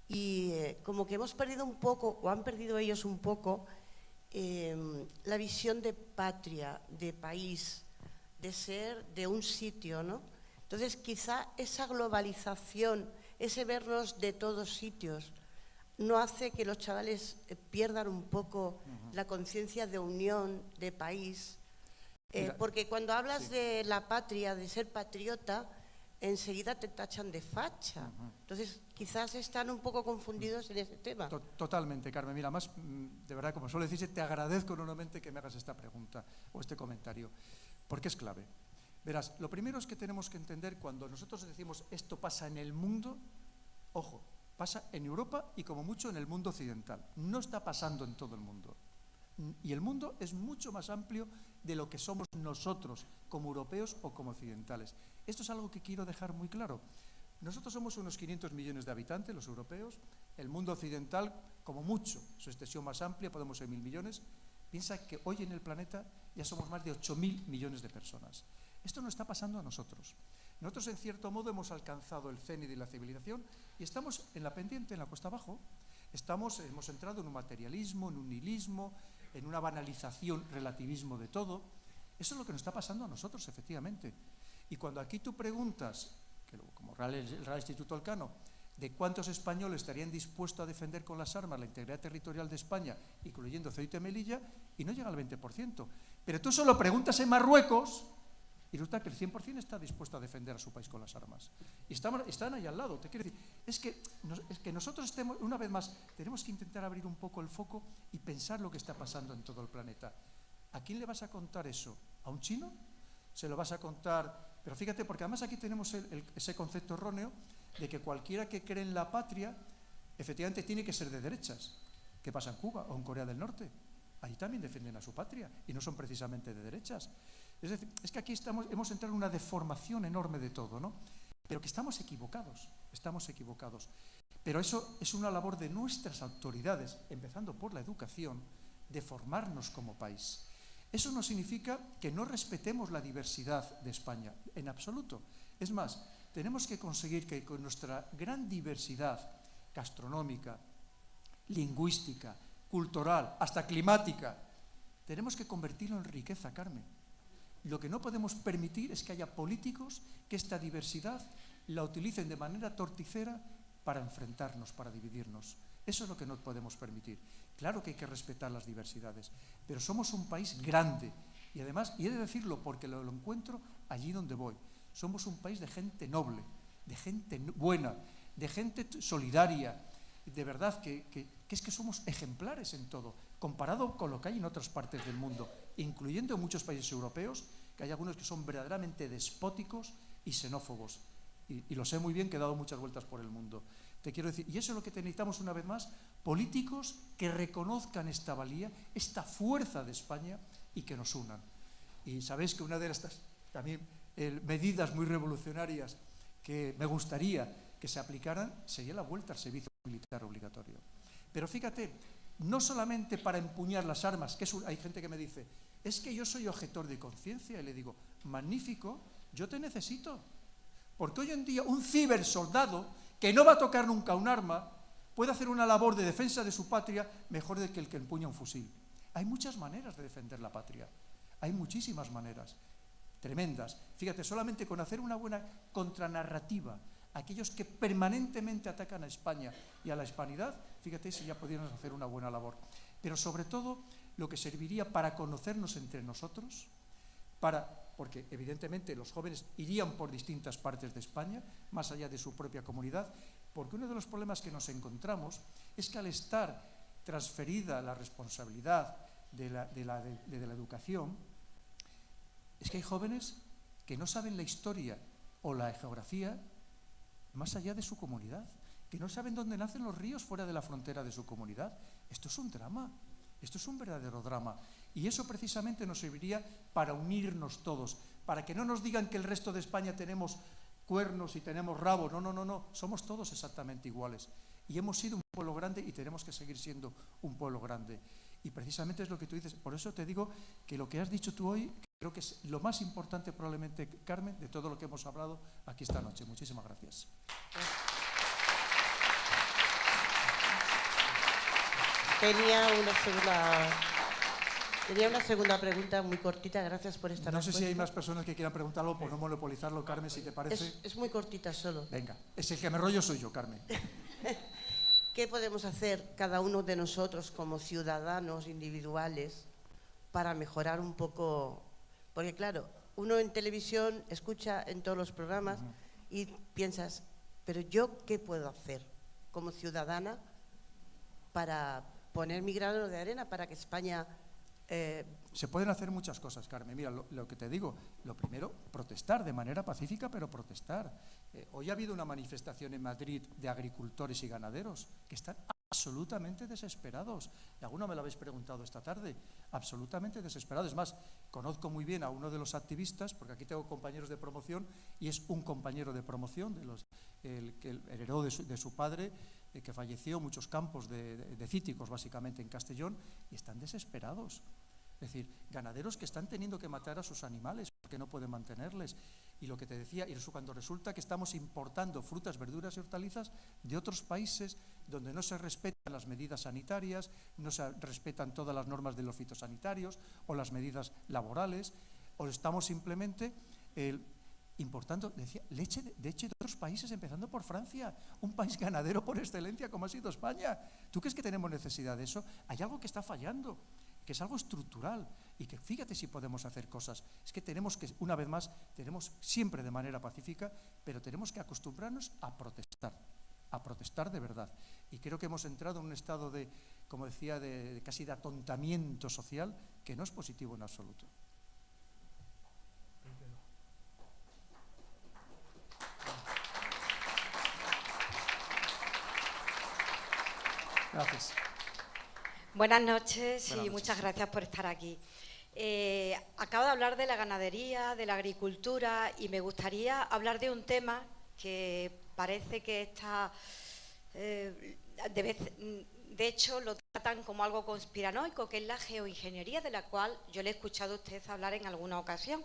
y como que hemos perdido un poco, o han perdido ellos un poco, la visión de patria, de país, de ser de un sitio, ¿no? Entonces quizá esa globalización, ese vernos de todos sitios, no hace que los chavales pierdan un poco la conciencia de unión, de país. Porque cuando hablas de la patria, de ser patriota, enseguida te tachan de facha. Entonces, quizás están un poco confundidos en ese tema. Totalmente, Carmen. Mira, más, de verdad, como suelo decirse, te agradezco enormemente que me hagas esta pregunta o este comentario, porque es clave. Verás, lo primero es que tenemos que entender cuando nosotros decimos esto pasa en el mundo, ojo, pasa en Europa y como mucho en el mundo occidental. No está pasando en todo el mundo. Y el mundo es mucho más amplio de lo que somos nosotros como europeos o como occidentales. Esto es algo que quiero dejar muy claro. Nosotros somos unos 500 millones de habitantes, los europeos. El mundo occidental, como mucho, su extensión más amplia, podemos ser 1.000 millones. Piensa que hoy en el planeta ya somos más de 8.000 millones de personas. Esto no está pasando a nosotros. Nosotros, en cierto modo, hemos alcanzado el cenit de la civilización y estamos en la pendiente, en la cuesta abajo. Hemos entrado en un materialismo, en un nihilismo, en una banalización, relativismo de todo. Eso es lo que nos está pasando a nosotros, efectivamente. Y cuando aquí tú preguntas, como el Real Instituto Elcano, de cuántos españoles estarían dispuestos a defender con las armas la integridad territorial de España, incluyendo Ceuta y Melilla, y no llega al 20%. Pero tú solo preguntas en Marruecos y resulta que el 100% está dispuesto a defender a su país con las armas. Y están ahí al lado. Te quiero decir, es que nosotros una vez más, tenemos que intentar abrir un poco el foco y pensar lo que está pasando en todo el planeta. ¿A quién le vas a contar eso? ¿A un chino? ¿Se lo vas a contar? Pero fíjate, porque además aquí tenemos ese concepto erróneo de que cualquiera que cree en la patria, efectivamente tiene que ser de derechas. ¿Qué pasa en Cuba o en Corea del Norte? Ahí también defienden a su patria y no son precisamente de derechas. Es decir, es que aquí hemos entrado en una deformación enorme de todo, ¿no? Pero que estamos equivocados. Pero eso es una labor de nuestras autoridades, empezando por la educación, de formarnos como país. Eso no significa que no respetemos la diversidad de España, en absoluto. Es más, tenemos que conseguir que con nuestra gran diversidad gastronómica, lingüística, cultural, hasta climática, tenemos que convertirlo en riqueza, Carmen. Lo que no podemos permitir es que haya políticos que esta diversidad la utilicen de manera torticera para enfrentarnos, para dividirnos. Eso es lo que no podemos permitir. Claro que hay que respetar las diversidades, pero somos un país grande y además, y he de decirlo porque lo encuentro allí donde voy, somos un país de gente noble, de gente buena, de gente solidaria, de verdad que es que somos ejemplares en todo, comparado con lo que hay en otras partes del mundo, incluyendo en muchos países europeos, que hay algunos que son verdaderamente despóticos, y xenófobos. Y lo sé muy bien, que he dado muchas vueltas por el mundo. Te quiero decir, y eso es lo que necesitamos una vez más, políticos que reconozcan esta valía, esta fuerza de España y que nos unan. Y sabéis que una de estas también medidas muy revolucionarias que me gustaría que se aplicaran sería la vuelta al servicio militar obligatorio. Pero fíjate, no solamente para empuñar las armas, que hay gente que me dice, es que yo soy objetor de conciencia, y le digo, magnífico, yo te necesito. Porque hoy en día un cibersoldado que no va a tocar nunca un arma puede hacer una labor de defensa de su patria mejor que el que empuña un fusil. Hay muchas maneras de defender la patria, hay muchísimas maneras, tremendas. Fíjate, solamente con hacer una buena contranarrativa a aquellos que permanentemente atacan a España y a la hispanidad, fíjate si ya podríamos hacer una buena labor. Pero sobre todo lo que serviría para conocernos entre nosotros, porque evidentemente los jóvenes irían por distintas partes de España, más allá de su propia comunidad, porque uno de los problemas que nos encontramos es que al estar transferida la responsabilidad de la educación, es que hay jóvenes que no saben la historia o la geografía más allá de su comunidad, que no saben dónde nacen los ríos fuera de la frontera de su comunidad. Esto es un drama, esto es un verdadero drama. Y eso precisamente nos serviría para unirnos todos, para que no nos digan que el resto de España tenemos cuernos y tenemos rabos. No, no, no, no, somos todos exactamente iguales. Y hemos sido un pueblo grande y tenemos que seguir siendo un pueblo grande. Y precisamente es lo que tú dices. Por eso te digo que lo que has dicho tú hoy, creo que es lo más importante probablemente, Carmen, de todo lo que hemos hablado aquí esta noche. Muchísimas gracias. Tenía una segunda pregunta muy cortita, gracias por esta respuesta. No sé si hay más personas que quieran preguntar algo por no monopolizarlo, Carmen, si te parece. Es muy cortita solo. Venga, es el que me rollo soy yo, Carmen. ¿Qué podemos hacer cada uno de nosotros como ciudadanos individuales para mejorar un poco? Porque claro, uno en televisión escucha en todos los programas y piensas, pero ¿yo qué puedo hacer como ciudadana para poner mi grano de arena para que España... Se pueden hacer muchas cosas, Carmen. Mira, lo que te digo, lo primero, protestar de manera pacífica, pero protestar. Hoy ha habido una manifestación en Madrid de agricultores y ganaderos que están absolutamente desesperados. Y alguno me lo habéis preguntado esta tarde, absolutamente desesperados. Es más, conozco muy bien a uno de los activistas, porque aquí tengo compañeros de promoción, y es un compañero de promoción, que heredó de su padre, que falleció, muchos campos de cítricos, básicamente, en Castellón, y están desesperados. Es decir, ganaderos que están teniendo que matar a sus animales porque no pueden mantenerles. Y lo que te decía, y eso cuando resulta que estamos importando frutas, verduras y hortalizas de otros países donde no se respetan las medidas sanitarias, no se respetan todas las normas de los fitosanitarios o las medidas laborales, o estamos simplemente importando, decía, leche de otros países, empezando por Francia, un país ganadero por excelencia como ha sido España. ¿Tú crees que tenemos necesidad de eso? Hay algo que está fallando, que es algo estructural, y que fíjate si podemos hacer cosas. Es que tenemos que, una vez más, tenemos siempre de manera pacífica, pero tenemos que acostumbrarnos a protestar de verdad. Y creo que hemos entrado en un estado de, como decía, de casi de atontamiento social, que no es positivo en absoluto. Gracias. Buenas noches y muchas gracias por estar aquí. Acabo de hablar de la ganadería, de la agricultura, y me gustaría hablar de un tema que parece que está, de hecho lo tratan como algo conspiranoico, que es la geoingeniería, de la cual yo le he escuchado a usted hablar en alguna ocasión.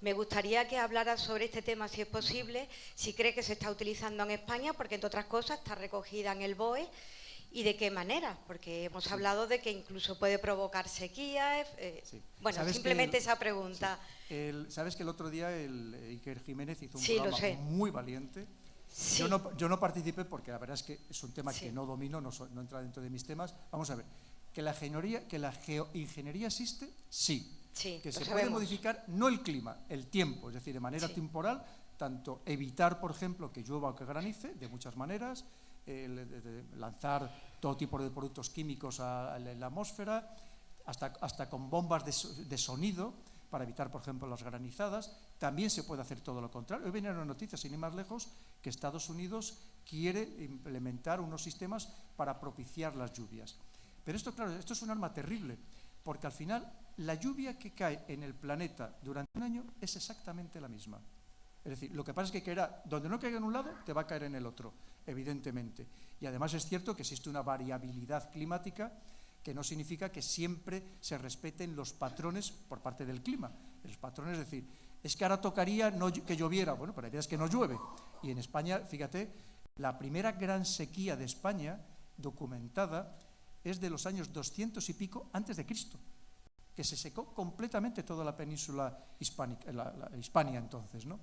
Me gustaría que hablara sobre este tema, si es posible, si cree que se está utilizando en España, porque entre otras cosas está recogida en el BOE. ¿Y de qué manera? Porque hemos hablado de que incluso puede provocar sequías. Bueno, simplemente esa pregunta. Sí. ¿Sabes que el otro día Iker Jiménez hizo un programa muy valiente? Sí. Yo no participé porque la verdad es que es un tema que no domino, no entra dentro de mis temas. Vamos a ver, ¿que la geoingeniería existe? Sí. Que se puede modificar, no el clima, el tiempo, es decir, de manera temporal, tanto evitar, por ejemplo, que llueva o que granice, de muchas maneras, lanzar todo tipo de productos químicos a la atmósfera, hasta con bombas de sonido para evitar, por ejemplo, las granizadas. También se puede hacer todo lo contrario. Hoy vinieron las noticias, sin ir más lejos, que Estados Unidos quiere implementar unos sistemas para propiciar las lluvias. Pero esto, claro, esto es un arma terrible, porque al final la lluvia que cae en el planeta durante un año es exactamente la misma. Es decir, lo que pasa es que caerá, donde no caiga en un lado, te va a caer en el otro, evidentemente. Y además es cierto que existe una variabilidad climática que no significa que siempre se respeten los patrones por parte del clima. Los patrones, es decir, es que ahora tocaría que lloviera. Bueno, pero la idea es que no llueve. Y en España, fíjate, la primera gran sequía de España documentada es de los años 200 y pico antes de Cristo, que se secó completamente toda la península hispánica, la Hispania entonces, ¿no?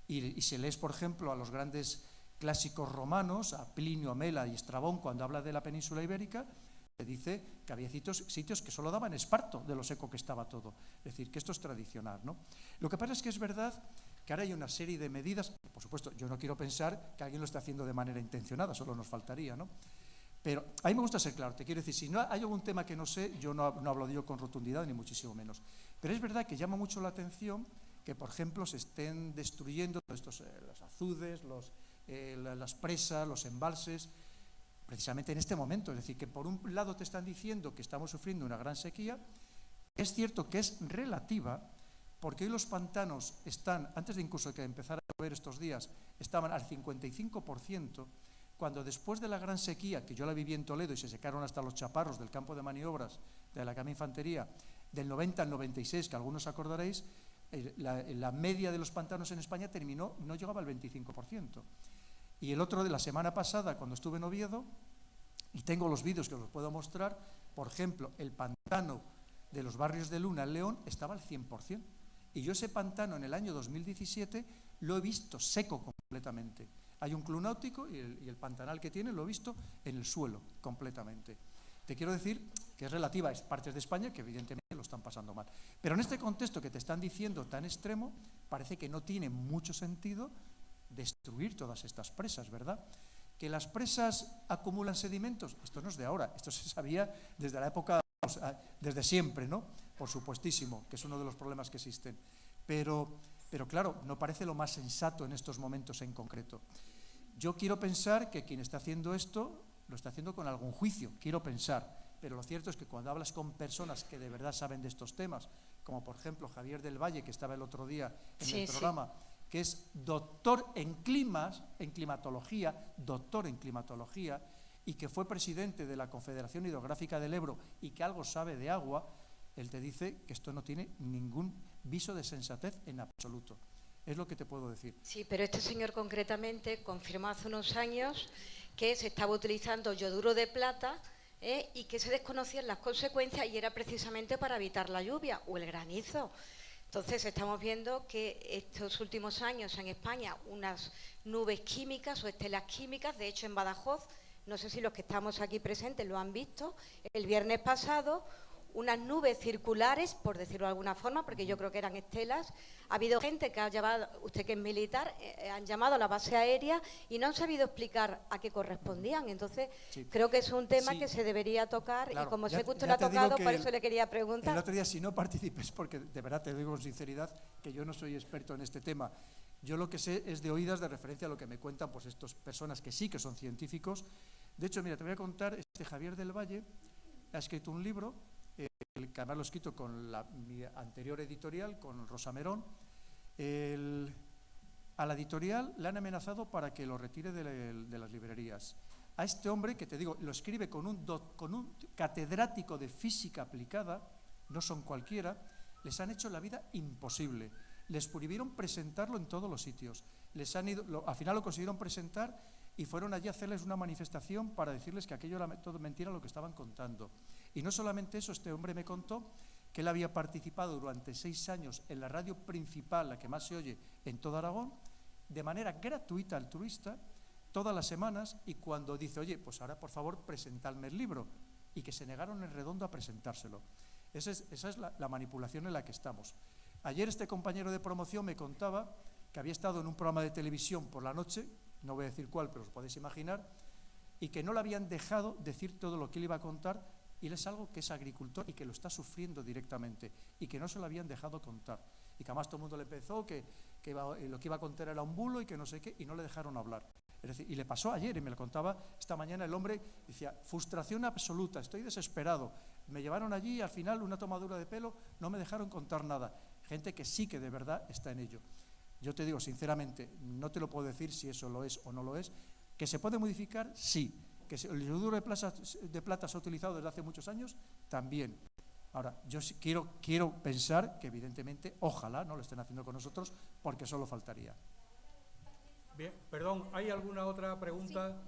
Y si lees, por ejemplo, a los grandes clásicos romanos, a Plinio, a Mela y Estrabón, cuando habla de la península ibérica, te dice que había sitios que solo daban esparto de lo seco que estaba todo. Es decir, que esto es tradicional, ¿no? Lo que pasa es que es verdad que ahora hay una serie de medidas, por supuesto, yo no quiero pensar que alguien lo esté haciendo de manera intencionada, solo nos faltaría, ¿no? Pero a mí me gusta ser claro, te quiero decir, si no hay algún tema que no sé, yo no hablo de ello con rotundidad, ni muchísimo menos. Pero es verdad que llama mucho la atención que, por ejemplo, se estén destruyendo estos, los azudes, las presas, los embalses, precisamente en este momento. Es decir, que por un lado te están diciendo que estamos sufriendo una gran sequía, es cierto que es relativa, porque hoy los pantanos están, antes de incluso que empezara a llover estos días, estaban al 55%, cuando después de la gran sequía, que yo la viví en Toledo y se secaron hasta los chaparros del campo de maniobras de la Cama Infantería, del 90 al 96, que algunos acordaréis, la media de los pantanos en España terminó, no llegaba al 25%. Y el otro de la semana pasada, cuando estuve en Oviedo, y tengo los vídeos que os los puedo mostrar, por ejemplo, el pantano de los barrios de Luna, en León, estaba al 100%. Y yo ese pantano en el año 2017 lo he visto seco completamente. Hay un club náutico y el pantanal que tiene lo he visto en el suelo completamente. Te quiero decir que es relativa a partes de España que evidentemente lo están pasando mal. Pero en este contexto que te están diciendo tan extremo, parece que no tiene mucho sentido destruir todas estas presas, ¿verdad? Que las presas acumulan sedimentos, esto no es de ahora, esto se sabía desde la época, desde siempre, ¿no? Por supuestísimo, que es uno de los problemas que existen. Pero claro, no parece lo más sensato en estos momentos en concreto. Yo quiero pensar que quien está haciendo esto lo está haciendo con algún juicio, quiero pensar, pero lo cierto es que cuando hablas con personas que de verdad saben de estos temas, como por ejemplo Javier del Valle, que estaba el otro día en el programa, que es doctor en climatología, y que fue presidente de la Confederación Hidrográfica del Ebro y que algo sabe de agua, él te dice que esto no tiene ningún viso de sensatez en absoluto. Es lo que te puedo decir. Sí, pero este señor concretamente confirmó hace unos años que se estaba utilizando yoduro de plata y que se desconocían las consecuencias y era precisamente para evitar la lluvia o el granizo. Entonces estamos viendo que estos últimos años en España unas nubes químicas o estelas químicas, de hecho en Badajoz, no sé si los que estamos aquí presentes lo han visto, el viernes pasado unas nubes circulares, por decirlo de alguna forma, porque yo creo que eran estelas. Ha habido gente que ha llamado, usted que es militar, han llamado a la base aérea y no han sabido explicar a qué correspondían. Entonces, sí, creo que es un tema que se debería tocar, claro, y como sé que usted lo ha tocado, por eso le quería preguntar. El otro día, si no participes, porque de verdad te digo con sinceridad que yo no soy experto en este tema. Yo lo que sé es de oídas de referencia a lo que me cuentan pues estas personas que sí que son científicos. De hecho, mira, te voy a contar, Javier del Valle ha escrito un libro, que además lo he escrito con mi anterior editorial, con Rosa Merón. A la editorial le han amenazado para que lo retire de las librerías. A este hombre, que te digo, lo escribe con un catedrático de física aplicada, no son cualquiera, les han hecho la vida imposible. Les prohibieron presentarlo en todos los sitios. Al final lo consiguieron presentar y fueron allí a hacerles una manifestación para decirles que aquello era todo mentira lo que estaban contando. Y no solamente eso, este hombre me contó que él había participado durante 6 años en la radio principal, la que más se oye en todo Aragón, de manera gratuita, altruista, todas las semanas, y cuando dice, oye, pues ahora por favor presentadme el libro, y que se negaron en redondo a presentárselo. Esa es la manipulación en la que estamos. Ayer este compañero de promoción me contaba que había estado en un programa de televisión por la noche, no voy a decir cuál, pero os podéis imaginar, y que no le habían dejado decir todo lo que él iba a contar Y él es algo que es agricultor y que lo está sufriendo directamente y que no se lo habían dejado contar. Y que además todo el mundo le pensó que lo que iba a contar era un bulo y que no sé qué, y no le dejaron hablar. Es decir, y le pasó ayer, y me lo contaba esta mañana el hombre, decía, frustración absoluta, estoy desesperado. Me llevaron allí y al final una tomadura de pelo, no me dejaron contar nada. Gente que sí que de verdad está en ello. Yo te digo, sinceramente, no te lo puedo decir si eso lo es o no lo es. ¿Que se puede modificar? Sí. ¿Que el yoduro de plata se ha utilizado desde hace muchos años? También. Ahora, yo sí quiero pensar que evidentemente, ojalá no lo estén haciendo con nosotros, porque solo faltaría. Bien, perdón, ¿hay alguna otra pregunta?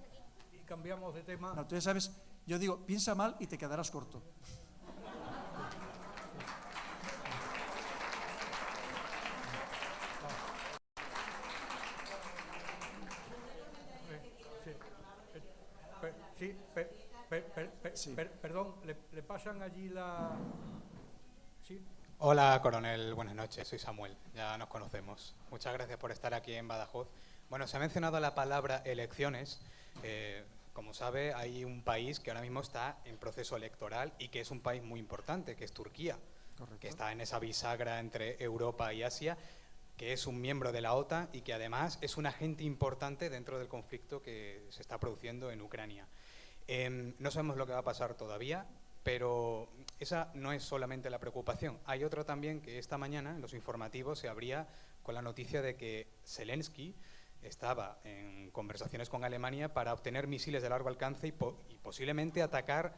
Y cambiamos de tema. No, tú ya sabes, yo digo, piensa mal y te quedarás corto. Perdón, ¿le pasan allí la...? ¿Sí? Hola, coronel, buenas noches, soy Samuel, ya nos conocemos. Muchas gracias por estar aquí en Badajoz. Bueno, se ha mencionado la palabra elecciones. Como sabe, hay un país que ahora mismo está en proceso electoral y que es un país muy importante, que es Turquía. Correcto. Que está en esa bisagra entre Europa y Asia, que es un miembro de la OTAN y que además es un agente importante dentro del conflicto que se está produciendo en Ucrania. No sabemos lo que va a pasar todavía, pero esa no es solamente la preocupación. Hay otra también, que esta mañana en los informativos se abría con la noticia de que Zelensky estaba en conversaciones con Alemania para obtener misiles de largo alcance y posiblemente atacar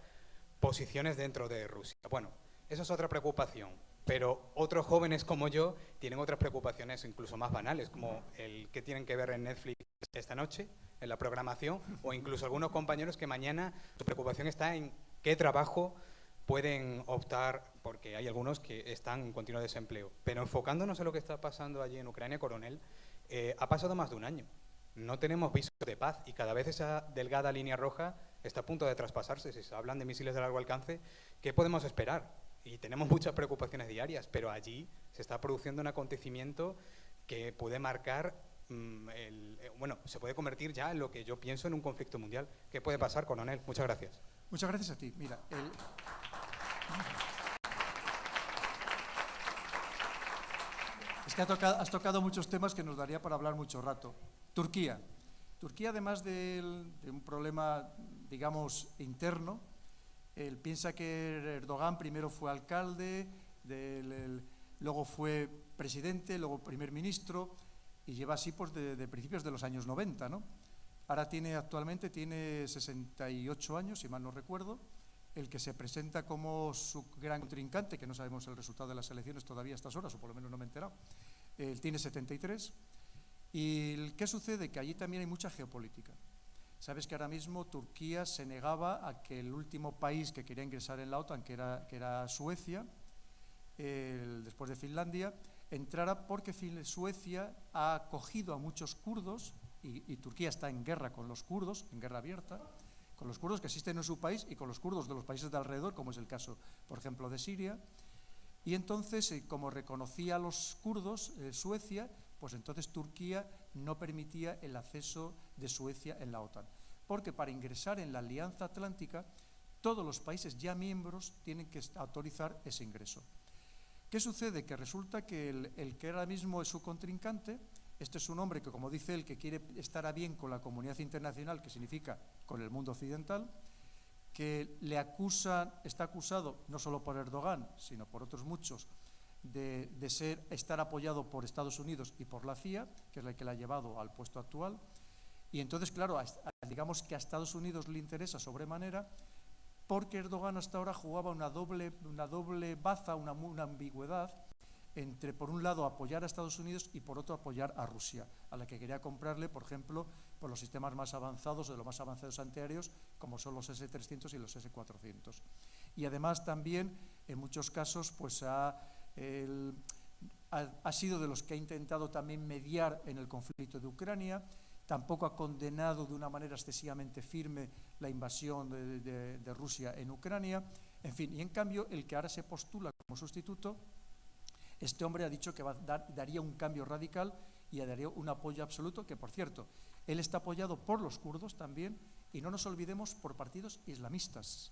posiciones dentro de Rusia. Bueno, esa es otra preocupación, pero otros jóvenes como yo tienen otras preocupaciones incluso más banales, como el que tienen que ver en Netflix esta noche, en la programación, o incluso algunos compañeros que mañana su preocupación está en qué trabajo pueden optar, porque hay algunos que están en continuo desempleo. Pero enfocándonos en lo que está pasando allí en Ucrania, coronel, ha pasado más de un año. No tenemos visos de paz y cada vez esa delgada línea roja está a punto de traspasarse. Si se hablan de misiles de largo alcance, ¿qué podemos esperar? Y tenemos muchas preocupaciones diarias, pero allí se está produciendo un acontecimiento que puede marcar, bueno, se puede convertir ya en lo que yo pienso en un conflicto mundial. ¿Qué puede pasar, coronel? Muchas gracias. Muchas gracias a ti. Mira, es que has tocado muchos temas que nos daría para hablar mucho rato. Turquía. Turquía, además de un problema, digamos, interno, él piensa que Erdogan primero fue alcalde, luego fue presidente, luego primer ministro, y lleva así pues de principios de los años 90, ¿no? Ahora actualmente tiene 68 años, si mal no recuerdo. El que se presenta como su gran contrincante, que no sabemos el resultado de las elecciones todavía a estas horas, o por lo menos no me he enterado, él tiene 73. ¿Y qué sucede? Que allí también hay mucha geopolítica. Sabes que ahora mismo Turquía se negaba a que el último país que quería ingresar en la OTAN, que era Suecia, después de Finlandia, entrara porque Suecia ha acogido a muchos kurdos y Turquía está en guerra con los kurdos, en guerra abierta, con los kurdos que existen en su país y con los kurdos de los países de alrededor, como es el caso, por ejemplo, de Siria. Y entonces, como reconocía a los kurdos, Suecia, pues entonces Turquía no permitía el acceso de Suecia en la OTAN. Porque para ingresar en la Alianza Atlántica, todos los países ya miembros tienen que autorizar ese ingreso. ¿Qué sucede? Que resulta que el que ahora mismo es su contrincante, este es un hombre que, como dice él, que quiere estar a bien con la comunidad internacional, que significa con el mundo occidental, que está acusado, no solo por Erdogan, sino por otros muchos, de estar apoyado por Estados Unidos y por la CIA, que es la que le ha llevado al puesto actual. Y entonces, claro, digamos que a Estados Unidos le interesa sobremanera, porque Erdogan hasta ahora jugaba una doble baza, una ambigüedad, entre, por un lado, apoyar a Estados Unidos y, por otro, apoyar a Rusia, a la que quería comprarle, por ejemplo, por los sistemas más avanzados, de los más avanzados antiaéreos, como son los S-300 y los S-400. Y además también, en muchos casos, pues ha sido de los que ha intentado también mediar en el conflicto de Ucrania. Tampoco ha condenado de una manera excesivamente firme la invasión de Rusia en Ucrania. En fin, y en cambio, el que ahora se postula como sustituto, este hombre ha dicho que daría un cambio radical y daría un apoyo absoluto, que por cierto, él está apoyado por los kurdos también, y no nos olvidemos por partidos islamistas.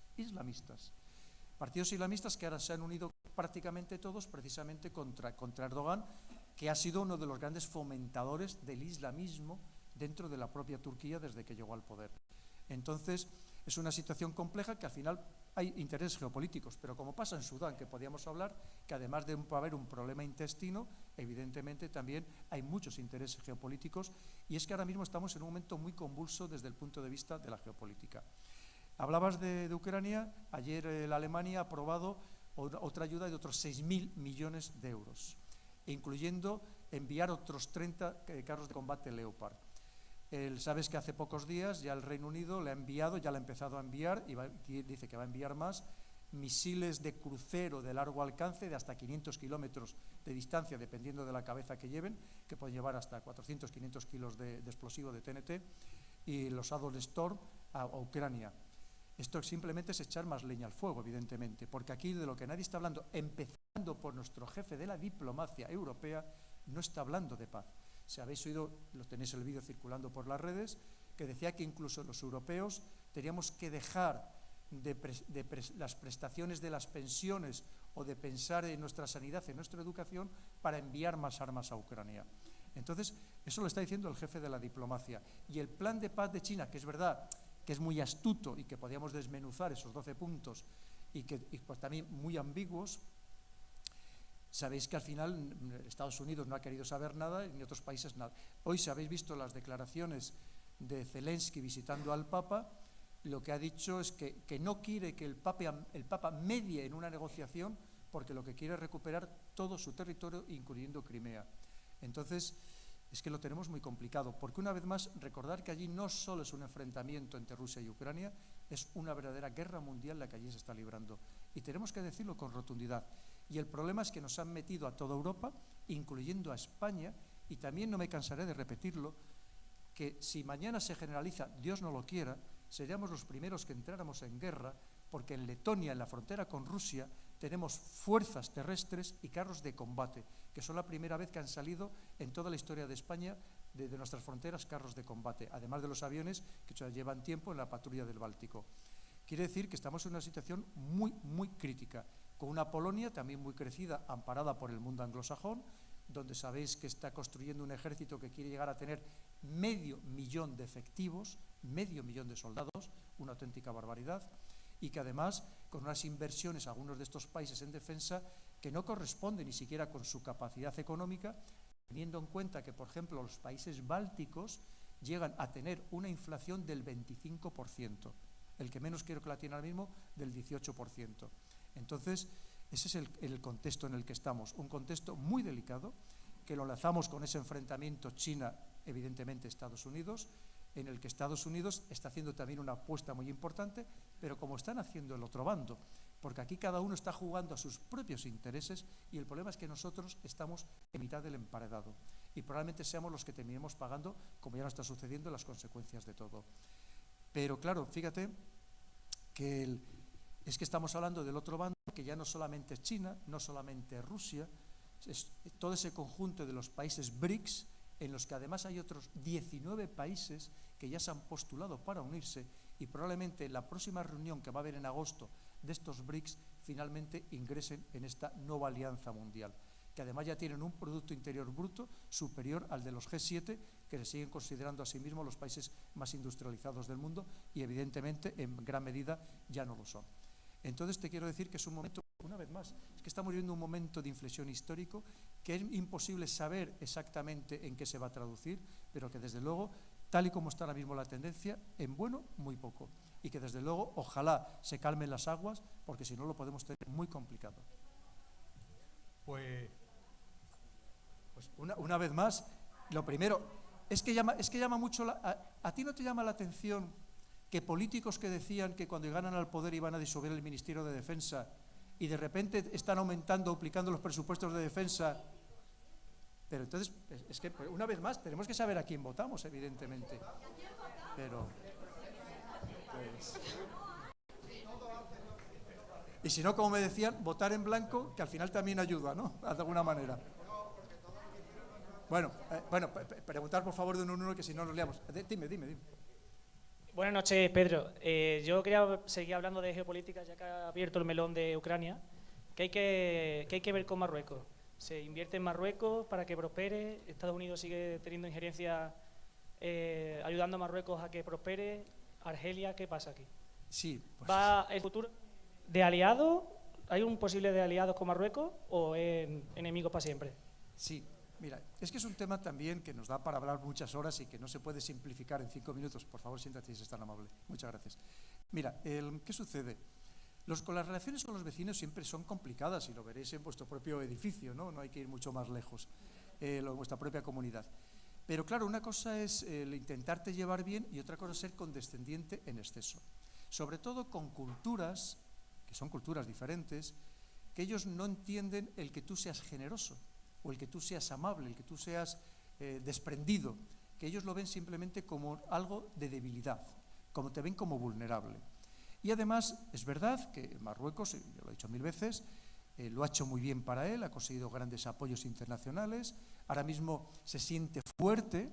Partidos islamistas que ahora se han unido prácticamente todos precisamente contra Erdogan, que ha sido uno de los grandes fomentadores del islamismo dentro de la propia Turquía desde que llegó al poder. Entonces, es una situación compleja que al final hay intereses geopolíticos, pero como pasa en Sudán, que podíamos hablar, que además de haber un problema intestino, evidentemente también hay muchos intereses geopolíticos, y es que ahora mismo estamos en un momento muy convulso desde el punto de vista de la geopolítica. Hablabas de Ucrania. Ayer la Alemania ha aprobado otra ayuda de otros 6.000 millones de euros, incluyendo enviar otros 30 carros de combate Leopard. Sabes que hace pocos días ya el Reino Unido le ha enviado, ya le ha empezado a enviar, y dice que va a enviar más, misiles de crucero de largo alcance de hasta 500 kilómetros de distancia, dependiendo de la cabeza que lleven, que pueden llevar hasta 400, 500 kilos de explosivo de TNT, y los Adol Storm a Ucrania. Esto simplemente es echar más leña al fuego, evidentemente, porque aquí de lo que nadie está hablando, empezando por nuestro jefe de la diplomacia europea, no está hablando de paz. Si habéis oído, lo tenéis el vídeo circulando por las redes, que decía que incluso los europeos teníamos que dejar las prestaciones de las pensiones o de pensar en nuestra sanidad, en nuestra educación, para enviar más armas a Ucrania. Entonces, eso lo está diciendo el jefe de la diplomacia. Y el plan de paz de China, que es verdad que es muy astuto y que podíamos desmenuzar esos 12 puntos y pues también muy ambiguos, sabéis que al final Estados Unidos no ha querido saber nada ni otros países nada. Hoy, si habéis visto las declaraciones de Zelensky visitando al Papa, lo que ha dicho es que no quiere que el Papa medie en una negociación, porque lo que quiere es recuperar todo su territorio, incluyendo Crimea. Entonces, es que lo tenemos muy complicado, porque una vez más, recordar que allí no solo es un enfrentamiento entre Rusia y Ucrania, es una verdadera guerra mundial la que allí se está librando. Y tenemos que decirlo con rotundidad. Y el problema es que nos han metido a toda Europa, incluyendo a España, y también no me cansaré de repetirlo, que si mañana se generaliza, Dios no lo quiera, seríamos los primeros que entráramos en guerra, porque en Letonia, en la frontera con Rusia, tenemos fuerzas terrestres y carros de combate, que son la primera vez que han salido en toda la historia de España, de nuestras fronteras, carros de combate, además de los aviones que ya llevan tiempo en la patrulla del Báltico. Quiere decir que estamos en una situación muy, muy crítica, con una Polonia también muy crecida, amparada por el mundo anglosajón, donde sabéis que está construyendo un ejército que quiere llegar a tener 500.000 de efectivos, 500.000 de soldados, una auténtica barbaridad, y que además con unas inversiones, algunos de estos países en defensa, que no corresponden ni siquiera con su capacidad económica, teniendo en cuenta que, por ejemplo, los países bálticos llegan a tener una inflación del 25%, el que menos creo que la tiene ahora mismo del 18%. Entonces, ese es el contexto en el que estamos, un contexto muy delicado, que lo enlazamos con ese enfrentamiento China, evidentemente Estados Unidos, en el que Estados Unidos está haciendo también una apuesta muy importante, pero como están haciendo el otro bando, porque aquí cada uno está jugando a sus propios intereses, y el problema es que nosotros estamos en mitad del emparedado y probablemente seamos los que terminemos pagando, como ya nos está sucediendo, las consecuencias de todo. Pero claro, fíjate que es que estamos hablando del otro bando, que ya no solamente es China, no solamente es Rusia, es todo ese conjunto de los países BRICS, en los que además hay otros 19 países que ya se han postulado para unirse, y probablemente en la próxima reunión que va a haber en agosto de estos BRICS finalmente ingresen en esta nueva alianza mundial, que además ya tienen un Producto Interior Bruto superior al de los G7, que se siguen considerando a sí mismos los países más industrializados del mundo, y evidentemente en gran medida ya no lo son. Entonces te quiero decir que es un momento, una vez más, es que estamos viviendo un momento de inflexión histórico que es imposible saber exactamente en qué se va a traducir, pero que desde luego, tal y como está ahora mismo la tendencia, en bueno, muy poco. Y que desde luego, ojalá se calmen las aguas, porque si no lo podemos tener muy complicado. Pues una vez más, lo primero, es que llama mucho, ¿a ti no te llama la atención que políticos que decían que cuando llegaran al poder iban a disolver el Ministerio de Defensa y de repente están aumentando, duplicando los presupuestos de defensa? Pero entonces, es que una vez más tenemos que saber a quién votamos, evidentemente. Pero, pues, y si no, como me decían, votar en blanco, que al final también ayuda, ¿no? De alguna manera. Bueno, preguntar por favor de uno en uno, que si no nos liamos. Dime. Buenas noches, Pedro. Yo quería seguir hablando de geopolítica, ya que ha abierto el melón de Ucrania. ¿Qué hay que ver con Marruecos? ¿Se invierte en Marruecos para que prospere? ¿Estados Unidos sigue teniendo injerencia ayudando a Marruecos a que prospere? ¿Argelia? ¿Qué pasa aquí? Sí, pues, ¿Va el futuro de aliados? ¿Hay un posible de aliados con Marruecos o enemigos para siempre? sí. Mira, es que es un tema también que nos da para hablar muchas horas y que no se puede simplificar en 5 minutos. Por favor, siéntate si es tan amable. Muchas gracias. Mira, ¿qué sucede? Con las relaciones con los vecinos siempre son complicadas y lo veréis en vuestro propio edificio, ¿no? No hay que ir mucho más lejos, en vuestra propia comunidad. Pero claro, una cosa es el intentarte llevar bien y otra cosa es ser condescendiente en exceso. Sobre todo con culturas, que son culturas diferentes, que ellos no entienden el que tú seas generoso, o el que tú seas amable, el que tú seas desprendido, que ellos lo ven simplemente como algo de debilidad, como te ven como vulnerable. Y además, es verdad que Marruecos, yo lo he dicho 1000 veces, lo ha hecho muy bien para él, ha conseguido grandes apoyos internacionales, ahora mismo se siente fuerte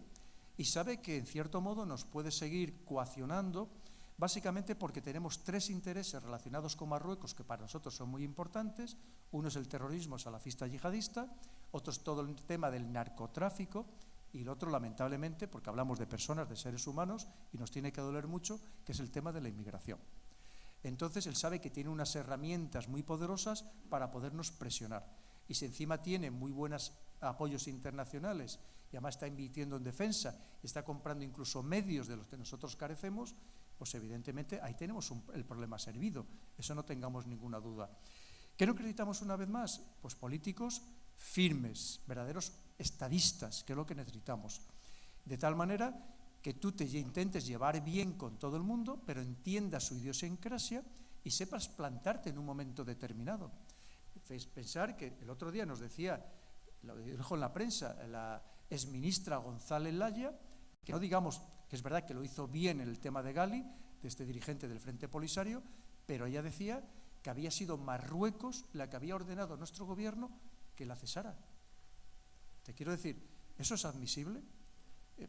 y sabe que en cierto modo nos puede seguir coaccionando, básicamente porque tenemos 3 intereses relacionados con Marruecos que para nosotros son muy importantes. Uno es el terrorismo salafista yihadista, otro es todo el tema del narcotráfico y el otro, lamentablemente, porque hablamos de personas, de seres humanos, y nos tiene que doler mucho, que es el tema de la inmigración. Entonces, él sabe que tiene unas herramientas muy poderosas para podernos presionar. Y si encima tiene muy buenos apoyos internacionales y además está invirtiendo en defensa y está comprando incluso medios de los que nosotros carecemos, pues evidentemente ahí tenemos el problema servido. Eso no tengamos ninguna duda. ¿Qué necesitamos una vez más? Pues políticos firmes, verdaderos estadistas, que es lo que necesitamos. De tal manera que tú te intentes llevar bien con todo el mundo, pero entiendas su idiosincrasia y sepas plantarte en un momento determinado. Pensar que el otro día nos decía, lo dijo en la prensa, la exministra González Laya, que no digamos que es verdad que lo hizo bien en el tema de Gali, de este dirigente del Frente Polisario, pero ella decía que había sido Marruecos la que había ordenado a nuestro gobierno que la cesara. Te quiero decir, ¿eso es admisible?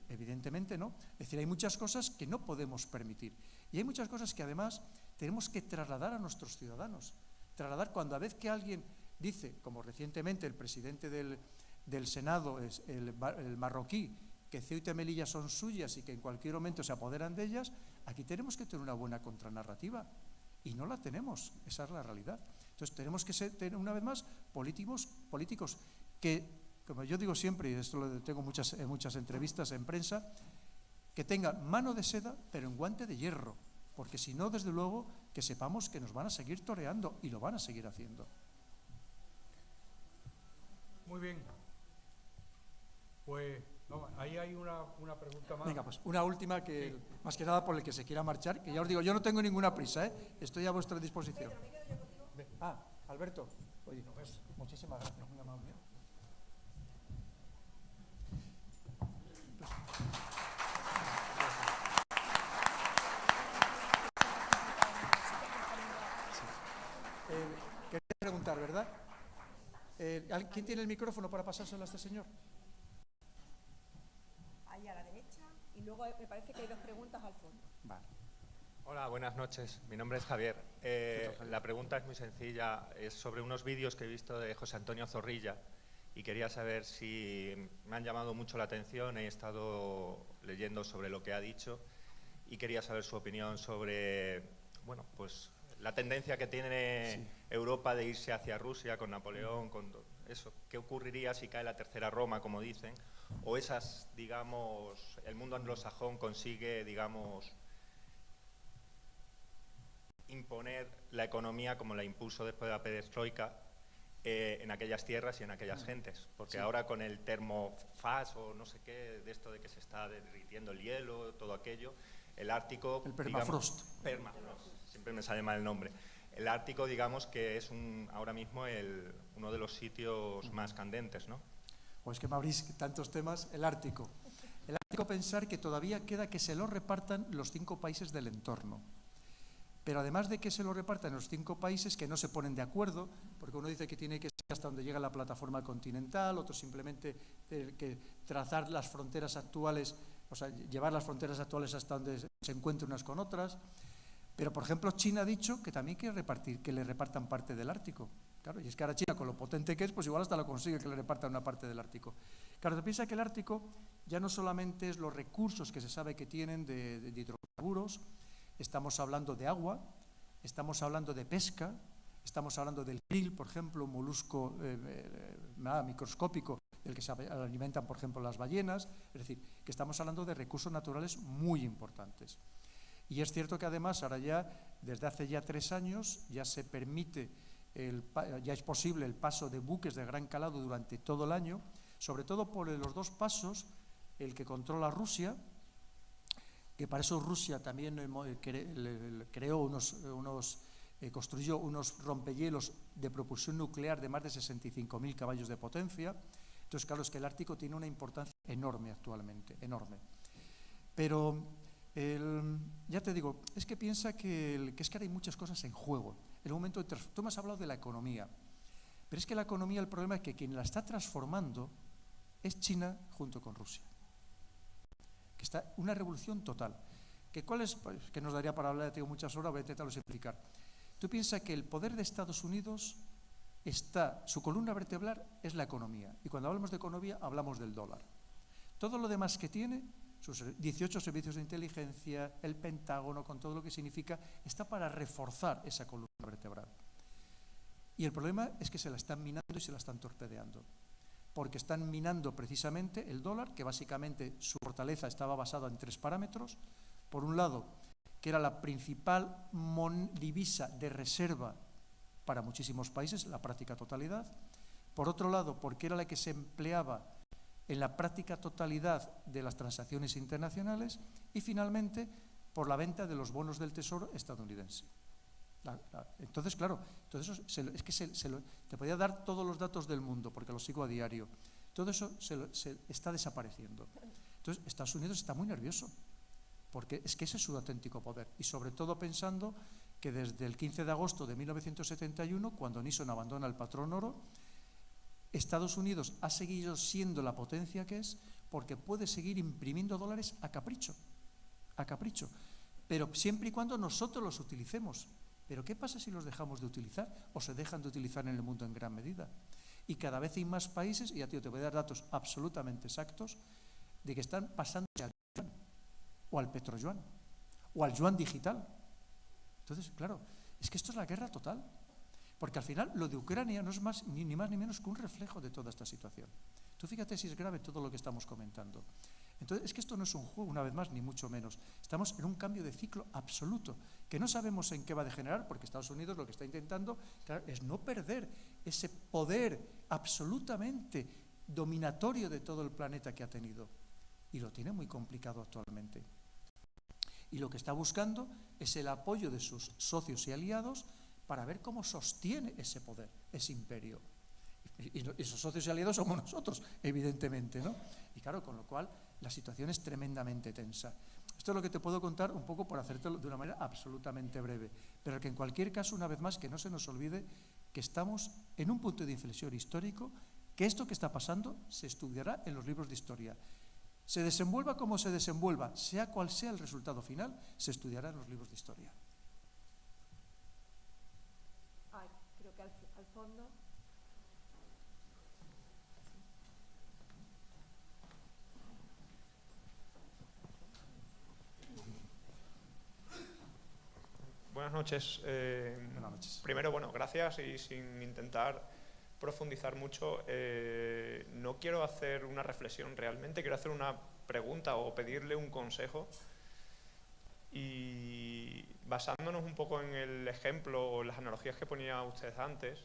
Evidentemente no. Es decir, hay muchas cosas que no podemos permitir. Y hay muchas cosas que además tenemos que trasladar a nuestros ciudadanos. Trasladar cuando a vez que alguien dice, como recientemente el presidente del Senado, el marroquí, que Ceuta y Melilla son suyas y que en cualquier momento se apoderan de ellas, aquí tenemos que tener una buena contranarrativa. Y no la tenemos, esa es la realidad. Entonces tenemos que tener una vez más políticos que, como yo digo siempre, y esto lo tengo en muchas entrevistas en prensa, que tengan mano de seda pero en guante de hierro, porque si no, desde luego, que sepamos que nos van a seguir toreando y lo van a seguir haciendo. Muy bien. Pues no, ahí hay una pregunta más. Venga, pues una última que, sí, más que nada por el que se quiera marchar, que ya os digo, yo no tengo ninguna prisa, estoy a vuestra disposición. Alberto, oye, pues, muchísimas gracias, muy amable. Quería preguntar, ¿verdad? ¿Quién tiene el micrófono para pasárselo a este señor? Ahí a la derecha, y luego me parece que hay 2 preguntas al fondo. Vale. Hola, buenas noches. Mi nombre es Javier. La pregunta es muy sencilla. Es sobre unos vídeos que he visto de José Antonio Zorrilla y quería saber si me han llamado mucho la atención. He estado leyendo sobre lo que ha dicho y quería saber su opinión sobre, bueno, pues la tendencia que tiene sí. Europa de irse hacia Rusia con Napoleón, con eso. ¿Qué ocurriría si cae la tercera Roma, como dicen? O esas, digamos, el mundo anglosajón consigue, digamos, imponer la economía como la impuso después de la perestroika en aquellas tierras y en aquellas gentes, porque sí. Ahora con el termofaz o no sé qué, de esto de que se está derritiendo el hielo, todo aquello, el Ártico... El permafrost. Permafrost, siempre me sale mal el nombre. El Ártico, digamos que es ahora mismo uno de los sitios más candentes, ¿no? Pues que me abrís tantos temas, el Ártico. El Ártico, pensar que todavía queda que se lo repartan los 5 países del entorno. Pero además de que se lo repartan los 5 países que no se ponen de acuerdo, porque uno dice que tiene que ser hasta donde llega la plataforma continental, otro simplemente que trazar las fronteras actuales o sea, llevar las fronteras actuales hasta donde se encuentren unas con otras. Pero, por ejemplo, China ha dicho que también quiere repartir, que le repartan parte del Ártico. Claro, y es que ahora China, con lo potente que es, pues igual hasta lo consigue que le repartan una parte del Ártico. Claro, se piensa que el Ártico ya no solamente es los recursos que se sabe que tienen de hidrocarburos, estamos hablando de agua, estamos hablando de pesca, estamos hablando del krill, por ejemplo, un molusco microscópico del que se alimentan, por ejemplo, las ballenas. Es decir, que estamos hablando de recursos naturales muy importantes. Y es cierto que además ahora ya, desde hace ya 3 años, ya se permite, ya es posible el paso de buques de gran calado durante todo el año, sobre todo por los 2 pasos, el que controla Rusia, que para eso Rusia también construyó unos rompehielos de propulsión nuclear de más de 65.000 caballos de potencia. Entonces, claro, es que el Ártico tiene una importancia enorme actualmente, enorme. Pero, ya te digo, es que piensa que es que ahora hay muchas cosas en juego. En el momento tú me has hablado de la economía, pero es que la economía, el problema es que quien la está transformando es China junto con Rusia. Que está una revolución total. ¿Cuál es? Pues, que nos daría para hablar, tengo muchas horas, voy a intentarlo explicar. Tú piensas que el poder de Estados Unidos su columna vertebral es la economía. Y cuando hablamos de economía, hablamos del dólar. Todo lo demás que tiene, sus 18 servicios de inteligencia, el Pentágono, con todo lo que significa, está para reforzar esa columna vertebral. Y el problema es que se la están minando y se la están torpedeando. Porque están minando precisamente el dólar, que básicamente su fortaleza estaba basada en 3 parámetros. Por un lado, que era la principal divisa de reserva para muchísimos países, la práctica totalidad. Por otro lado, porque era la que se empleaba en la práctica totalidad de las transacciones internacionales. Y finalmente, por la venta de los bonos del Tesoro estadounidense. Entonces, claro, todo eso es que te podía dar todos los datos del mundo, porque los sigo a diario. Todo eso se está desapareciendo. Entonces, Estados Unidos está muy nervioso, porque es que ese es su auténtico poder. Y sobre todo pensando que desde el 15 de agosto de 1971, cuando Nixon abandona el patrón oro, Estados Unidos ha seguido siendo la potencia que es, porque puede seguir imprimiendo dólares a capricho, pero siempre y cuando nosotros los utilicemos. Pero ¿qué pasa si los dejamos de utilizar o se dejan de utilizar en el mundo en gran medida? Y cada vez hay más países, y ya te voy a dar datos absolutamente exactos, de que están pasando al yuan, o al petroyuan, o al yuan digital. Entonces, claro, es que esto es la guerra total. Porque al final lo de Ucrania no es ni más ni menos que un reflejo de toda esta situación. Tú fíjate si es grave todo lo que estamos comentando. Entonces, es que esto no es un juego, una vez más, ni mucho menos. Estamos en un cambio de ciclo absoluto, que no sabemos en qué va a degenerar, porque Estados Unidos lo que está intentando, claro, es no perder ese poder absolutamente dominatorio de todo el planeta que ha tenido. Y lo tiene muy complicado actualmente. Y lo que está buscando es el apoyo de sus socios y aliados para ver cómo sostiene ese poder, ese imperio. Y esos socios y aliados somos nosotros, evidentemente, ¿no? Y claro, con lo cual la situación es tremendamente tensa. Esto es lo que te puedo contar un poco por hacértelo de una manera absolutamente breve, pero que en cualquier caso, una vez más, que no se nos olvide que estamos en un punto de inflexión histórico, que esto que está pasando se estudiará en los libros de historia. Se desenvuelva como se desenvuelva, sea cual sea el resultado final, se estudiará en los libros de historia. Creo que al fondo. Buenas noches. Buenas noches. Primero, bueno, gracias, y sin intentar profundizar mucho, no quiero hacer una reflexión realmente, quiero hacer una pregunta o pedirle un consejo. Y basándonos un poco en el ejemplo o las analogías que ponía usted antes,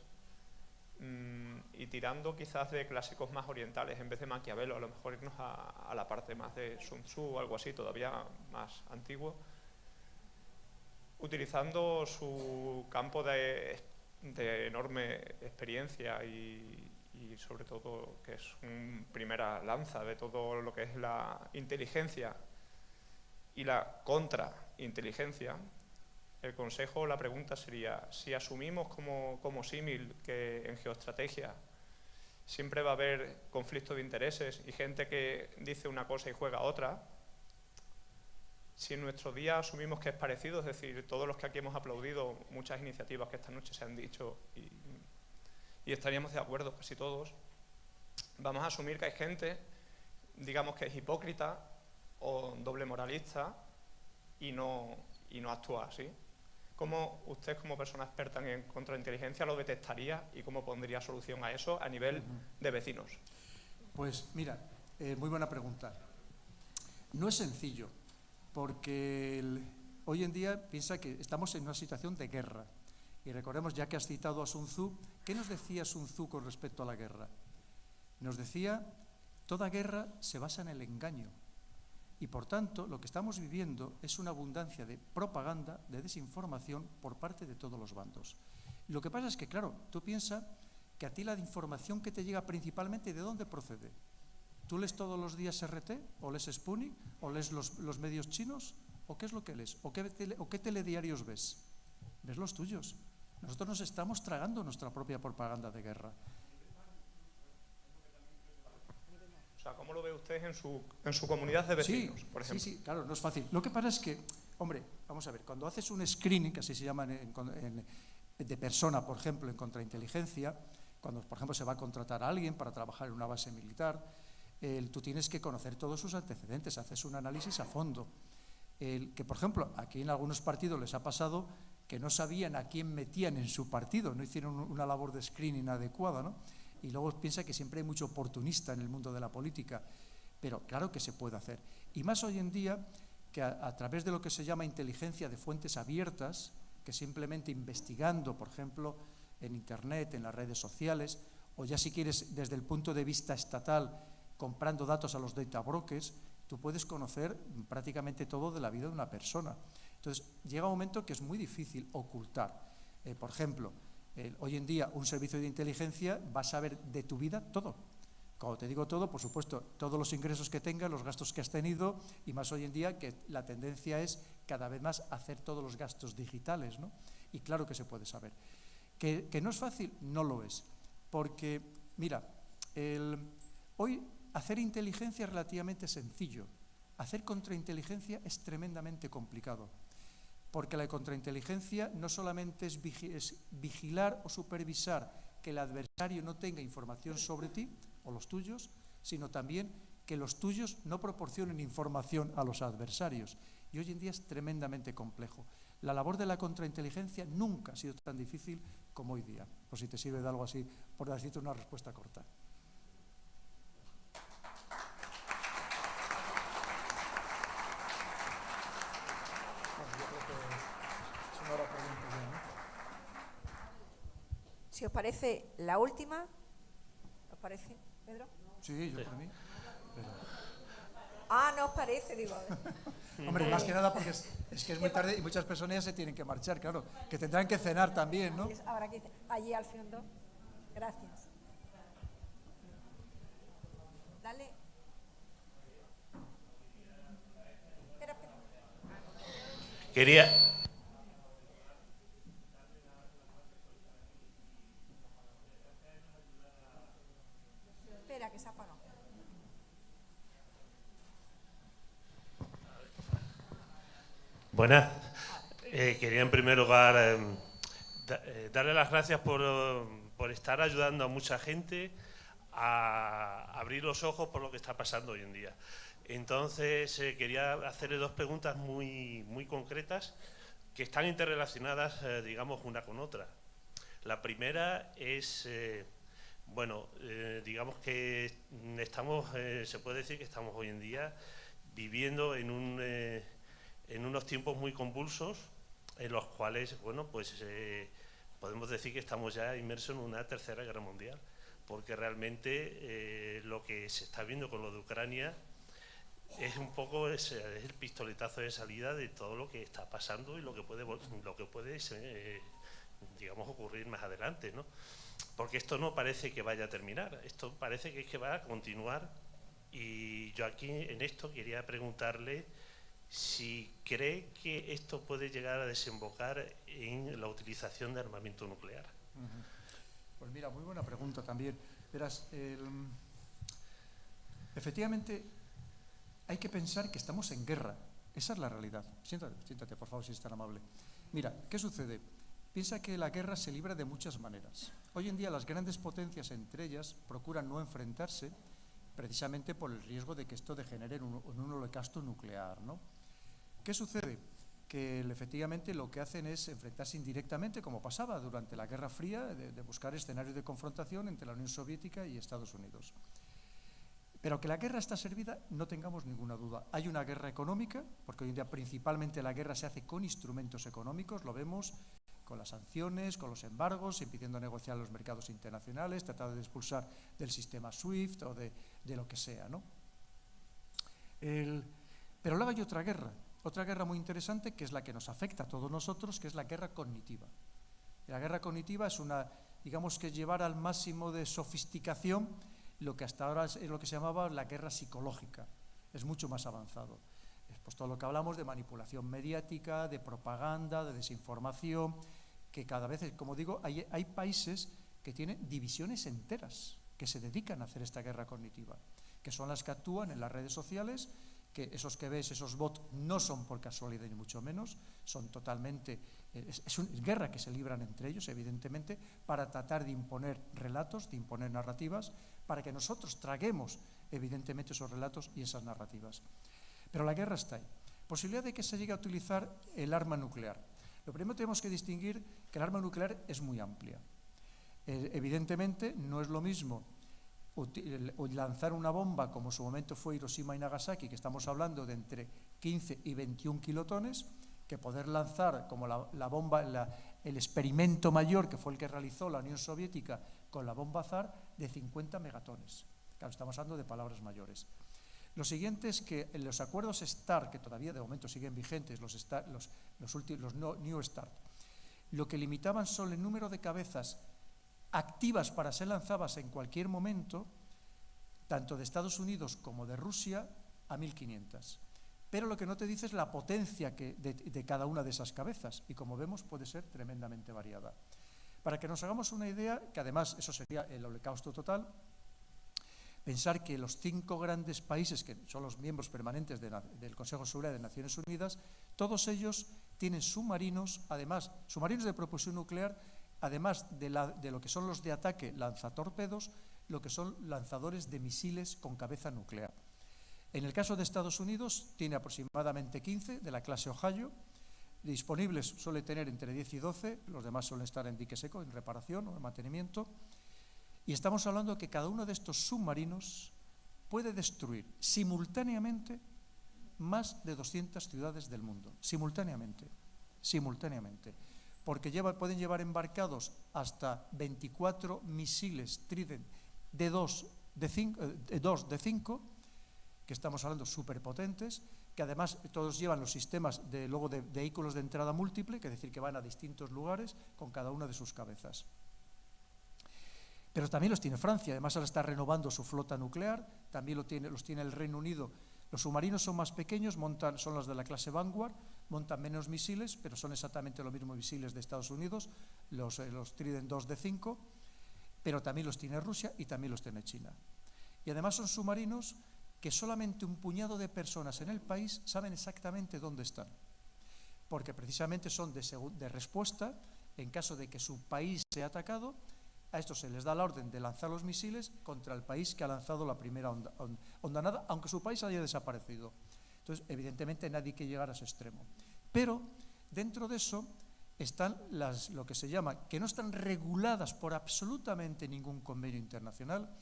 y tirando quizás de clásicos más orientales en vez de Maquiavelo, a lo mejor irnos a la parte más de Sun Tzu o algo así, todavía más antiguo, utilizando su campo de enorme experiencia y sobre todo que es una primera lanza de todo lo que es la inteligencia y la contrainteligencia. El consejo, la pregunta sería, si asumimos como símil que en geoestrategia siempre va a haber conflicto de intereses y gente que dice una cosa y juega otra, si en nuestro día asumimos que es parecido, es decir, todos los que aquí hemos aplaudido muchas iniciativas que esta noche se han dicho y estaríamos de acuerdo casi todos, vamos a asumir que hay gente, digamos, que es hipócrita o doble moralista y no actúa así. ¿Cómo usted, como persona experta en contrainteligencia, lo detectaría y cómo pondría solución a eso a nivel de vecinos? Pues mira, muy buena pregunta. No es sencillo, porque hoy en día piensa que estamos en una situación de guerra. Y recordemos, ya que has citado a Sun Tzu, ¿qué nos decía Sun Tzu con respecto a la guerra? Nos decía, toda guerra se basa en el engaño. Y por tanto, lo que estamos viviendo es una abundancia de propaganda, de desinformación por parte de todos los bandos. Lo que pasa es que, claro, tú piensas que a ti la información que te llega principalmente, ¿de dónde procede? ¿Tú lees todos los días RT? ¿O lees Sputnik? ¿O lees los medios chinos? ¿O qué es lo que lees? ¿O qué telediarios ves? ¿Ves los tuyos? Nosotros nos estamos tragando nuestra propia propaganda de guerra. O sea, ¿cómo lo ve usted en su comunidad de vecinos, por ejemplo? Sí, claro, no es fácil. Lo que pasa es que, hombre, vamos a ver, cuando haces un screening, que así se llama de persona, por ejemplo, en contrainteligencia, cuando, por ejemplo, se va a contratar a alguien para trabajar en una base militar, tú tienes que conocer todos sus antecedentes, haces un análisis a fondo. Que, por ejemplo, aquí en algunos partidos les ha pasado que no sabían a quién metían en su partido, no hicieron una labor de screening adecuada, ¿no? Y luego piensa que siempre hay mucho oportunista en el mundo de la política, pero claro que se puede hacer. Y más hoy en día, que a través de lo que se llama inteligencia de fuentes abiertas, que simplemente investigando, por ejemplo, en Internet, en las redes sociales, o ya si quieres desde el punto de vista estatal, comprando datos a los data brokers, tú puedes conocer prácticamente todo de la vida de una persona. Entonces, llega un momento que es muy difícil ocultar. Por ejemplo, hoy en día un servicio de inteligencia va a saber de tu vida todo. Cuando te digo todo, por supuesto, todos los ingresos que tengas, los gastos que has tenido, y más hoy en día que la tendencia es cada vez más hacer todos los gastos digitales, ¿no? Y claro que se puede saber. ¿Que no es fácil? No lo es. Porque, mira, hoy hacer inteligencia es relativamente sencillo. Hacer contrainteligencia es tremendamente complicado. Porque la contrainteligencia no solamente es vigilar o supervisar que el adversario no tenga información sobre ti o los tuyos, sino también que los tuyos no proporcionen información a los adversarios. Y hoy en día es tremendamente complejo. La labor de la contrainteligencia nunca ha sido tan difícil como hoy día. Por si te sirve de algo así, por decirte una respuesta corta. Si os parece la última, ¿os parece, Pedro? Sí, yo por mí. Pero... Ah, no os parece, digo. Hombre, más que nada porque es que es muy tarde y muchas personas ya se tienen que marchar, claro, que tendrán que cenar también, ¿no? Ahora que allí al fondo. Gracias. Dale. Espera. Quería... Espera, que se apaga. Buenas. Quería en primer lugar darle las gracias por estar ayudando a mucha gente a abrir los ojos por lo que está pasando hoy en día. Entonces, quería hacerle dos preguntas muy concretas que están interrelacionadas, digamos, una con otra. La primera es, digamos que estamos, se puede decir que estamos hoy en día viviendo en unos tiempos muy convulsos en los cuales, podemos decir que estamos ya inmersos en una tercera guerra mundial, porque realmente lo que se está viendo con lo de Ucrania es un poco es el pistoletazo de salida de todo lo que está pasando y lo que puede digamos, ocurrir más adelante, ¿no? Porque esto no parece que vaya a terminar, esto parece que es que va a continuar. Y yo aquí en esto quería preguntarle si cree que esto puede llegar a desembocar en la utilización de armamento nuclear. Pues mira, muy buena pregunta también. Verás, efectivamente hay que pensar que estamos en guerra. Esa es la realidad. Siéntate, por favor, si es tan amable. Mira, ¿qué sucede? Piensa que la guerra se libra de muchas maneras. Hoy en día las grandes potencias, entre ellas, procuran no enfrentarse precisamente por el riesgo de que esto degenere en un holocausto nuclear, ¿no? ¿Qué sucede? Que efectivamente lo que hacen es enfrentarse indirectamente, como pasaba durante la Guerra Fría, de buscar escenarios de confrontación entre la Unión Soviética y Estados Unidos. Pero que la guerra está servida, no tengamos ninguna duda. Hay una guerra económica, porque hoy en día principalmente la guerra se hace con instrumentos económicos, lo vemos con las sanciones, con los embargos, impidiendo negociar los mercados internacionales, tratando de expulsar del sistema SWIFT o de lo que sea, ¿no? Pero luego hay otra guerra muy interesante, que es la que nos afecta a todos nosotros, que es la guerra cognitiva. La guerra cognitiva es digamos que llevar al máximo de sofisticación lo que hasta ahora es lo que se llamaba la guerra psicológica. Es mucho más avanzado. Pues todo lo que hablamos de manipulación mediática, de propaganda, de desinformación, que cada vez, como digo, hay países que tienen divisiones enteras que se dedican a hacer esta guerra cognitiva, que son las que actúan en las redes sociales, que esos que ves, esos bots, no son por casualidad ni mucho menos, son totalmente, es una guerra que se libran entre ellos, evidentemente, para tratar de imponer relatos, de imponer narrativas, para que nosotros traguemos, evidentemente, esos relatos y esas narrativas. Pero la guerra está ahí. Posibilidad de que se llegue a utilizar el arma nuclear. Lo primero tenemos que distinguir que el arma nuclear es muy amplia. Evidentemente, no es lo mismo lanzar una bomba, como en su momento fue Hiroshima y Nagasaki, que estamos hablando de entre 15 y 21 kilotones, que poder lanzar como la bomba, el experimento mayor, que fue el que realizó la Unión Soviética con la bomba Tsar, de 50 megatones. Claro, estamos hablando de palabras mayores. Lo siguiente es que en los acuerdos START, que todavía de momento siguen vigentes, los New START, lo que limitaban son el número de cabezas activas para ser lanzadas en cualquier momento, tanto de Estados Unidos como de Rusia, a 1.500. Pero lo que no te dice es la potencia de cada una de esas cabezas, y como vemos puede ser tremendamente variada. Para que nos hagamos una idea, que además eso sería el holocausto total, pensar que los 5 grandes países, que son los miembros permanentes del Consejo de Seguridad de Naciones Unidas, todos ellos tienen submarinos, además, submarinos de propulsión nuclear, además de lo que son los de ataque lanzatorpedos, lo que son lanzadores de misiles con cabeza nuclear. En el caso de Estados Unidos, tiene aproximadamente 15 de la clase Ohio, disponibles suele tener entre 10 y 12, los demás suelen estar en dique seco, en reparación o en mantenimiento, y estamos hablando de que cada uno de estos submarinos puede destruir simultáneamente más de 200 ciudades del mundo, simultáneamente, porque pueden llevar embarcados hasta 24 misiles Trident de 2 de 5, que estamos hablando superpotentes, que además todos llevan los sistemas de vehículos de entrada múltiple, que es decir, que van a distintos lugares con cada una de sus cabezas. Pero también los tiene Francia, además ahora está renovando su flota nuclear, también los tiene el Reino Unido. Los submarinos son más pequeños, son los de la clase Vanguard, montan menos misiles, pero son exactamente los mismos misiles de Estados Unidos, los Trident 2 de 5, pero también los tiene Rusia y también los tiene China. Y además son submarinos que solamente un puñado de personas en el país saben exactamente dónde están, porque precisamente son de respuesta en caso de que su país sea atacado. A estos se les da la orden de lanzar los misiles contra el país que ha lanzado la primera ondanada, aunque su país haya desaparecido. Entonces, evidentemente, nadie quiere llegar a ese extremo. Pero, dentro de eso, están lo que se llama, que no están reguladas por absolutamente ningún convenio internacional,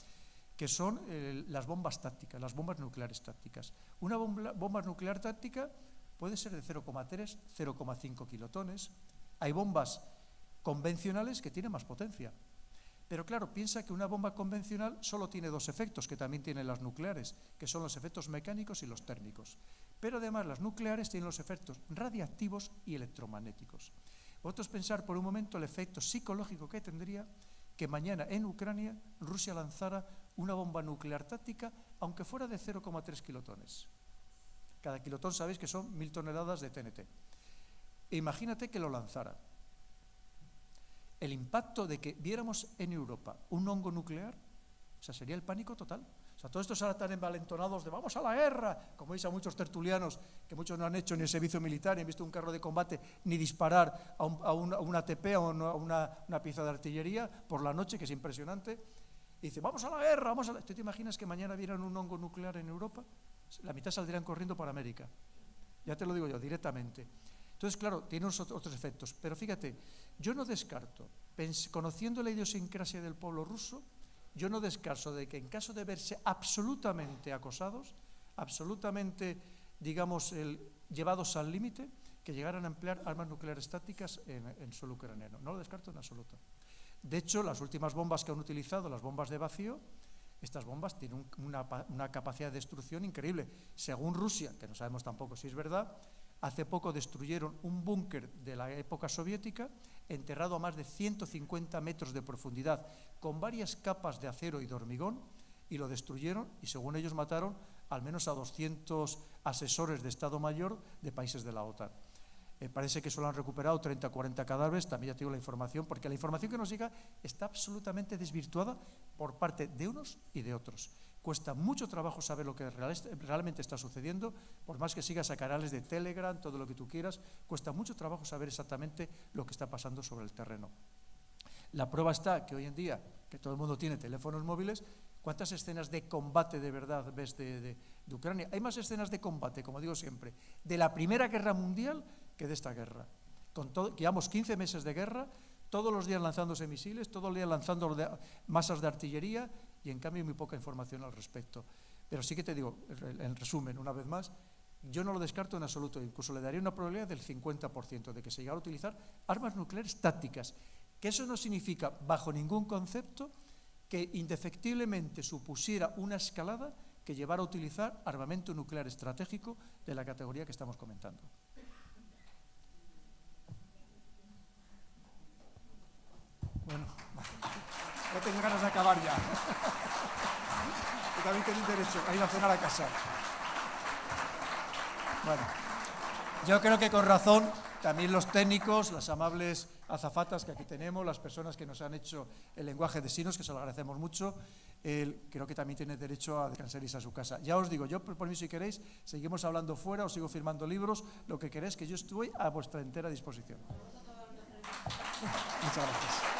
que son las bombas tácticas, las bombas nucleares tácticas. Una bomba nuclear táctica puede ser de 0,3, 0,5 kilotones. Hay bombas convencionales que tienen más potencia. Pero claro, piensa que una bomba convencional solo tiene 2 efectos, que también tienen las nucleares, que son los efectos mecánicos y los térmicos. Pero además las nucleares tienen los efectos radiactivos y electromagnéticos. Vosotros pensar por un momento el efecto psicológico que tendría que mañana en Ucrania Rusia lanzara una bomba nuclear táctica, aunque fuera de 0,3 kilotones. Cada kilotón sabéis que son 1000 toneladas de TNT. E imagínate que lo lanzara. El impacto de que viéramos en Europa un hongo nuclear O sea, sería el pánico total. O sea, todos estos ahora tan envalentonados de vamos a la guerra, como veis a muchos tertulianos, que muchos no han hecho ni el servicio militar, ni han visto un carro de combate, ni disparar a un ATP, a una pieza de artillería por la noche, que es impresionante. Y dice, vamos a la guerra, vamos a la... ¿Tú te imaginas que mañana vieran un hongo nuclear en Europa? La mitad saldrían corriendo para América. Ya te lo digo yo, directamente. Entonces, claro, tiene otros efectos. Pero fíjate, yo no descarto, conociendo la idiosincrasia del pueblo ruso, yo no descarto de que en caso de verse absolutamente acosados, absolutamente, digamos, llevados al límite, que llegaran a emplear armas nucleares tácticas en suelo ucraniano. No lo descarto en absoluto. De hecho, las últimas bombas que han utilizado, las bombas de vacío, estas bombas tienen una capacidad de destrucción increíble. Según Rusia, que no sabemos tampoco si es verdad, hace poco destruyeron un búnker de la época soviética enterrado a más de 150 metros de profundidad con varias capas de acero y de hormigón, y lo destruyeron, y según ellos mataron al menos a 200 asesores de Estado Mayor de países de la OTAN. Parece que solo han recuperado 30 o 40 cadáveres, también ya tengo la información, porque la información que nos llega está absolutamente desvirtuada por parte de unos y de otros. Cuesta mucho trabajo saber lo que realmente está sucediendo, por más que sigas a canales de Telegram, todo lo que tú quieras, cuesta mucho trabajo saber exactamente lo que está pasando sobre el terreno. La prueba está que hoy en día, que todo el mundo tiene teléfonos móviles, ¿cuántas escenas de combate de verdad ves de Ucrania? Hay más escenas de combate, como digo siempre, de la Primera Guerra Mundial que de esta guerra. Llevamos 15 meses de guerra, todos los días lanzándose misiles, todos los días lanzando masas de artillería, y en cambio hay muy poca información al respecto. Pero sí que te digo, en resumen, una vez más, yo no lo descarto en absoluto, incluso le daría una probabilidad del 50% de que se llegara a utilizar armas nucleares tácticas, que eso no significa, bajo ningún concepto, que indefectiblemente supusiera una escalada que llevara a utilizar armamento nuclear estratégico de la categoría que estamos comentando. Bueno, no tengo ganas de acabar ya. Yo también tengo derecho a ir a cenar a casa. Bueno, yo creo que con razón también los técnicos, las amables azafatas que aquí tenemos, las personas que nos han hecho el lenguaje de signos, que se lo agradecemos mucho, creo que también tienen derecho a descansar y irse a su casa. Ya os digo, yo por mí, si queréis, seguimos hablando fuera, os sigo firmando libros, lo que queréis, que yo estoy a vuestra entera disposición. Muchas gracias.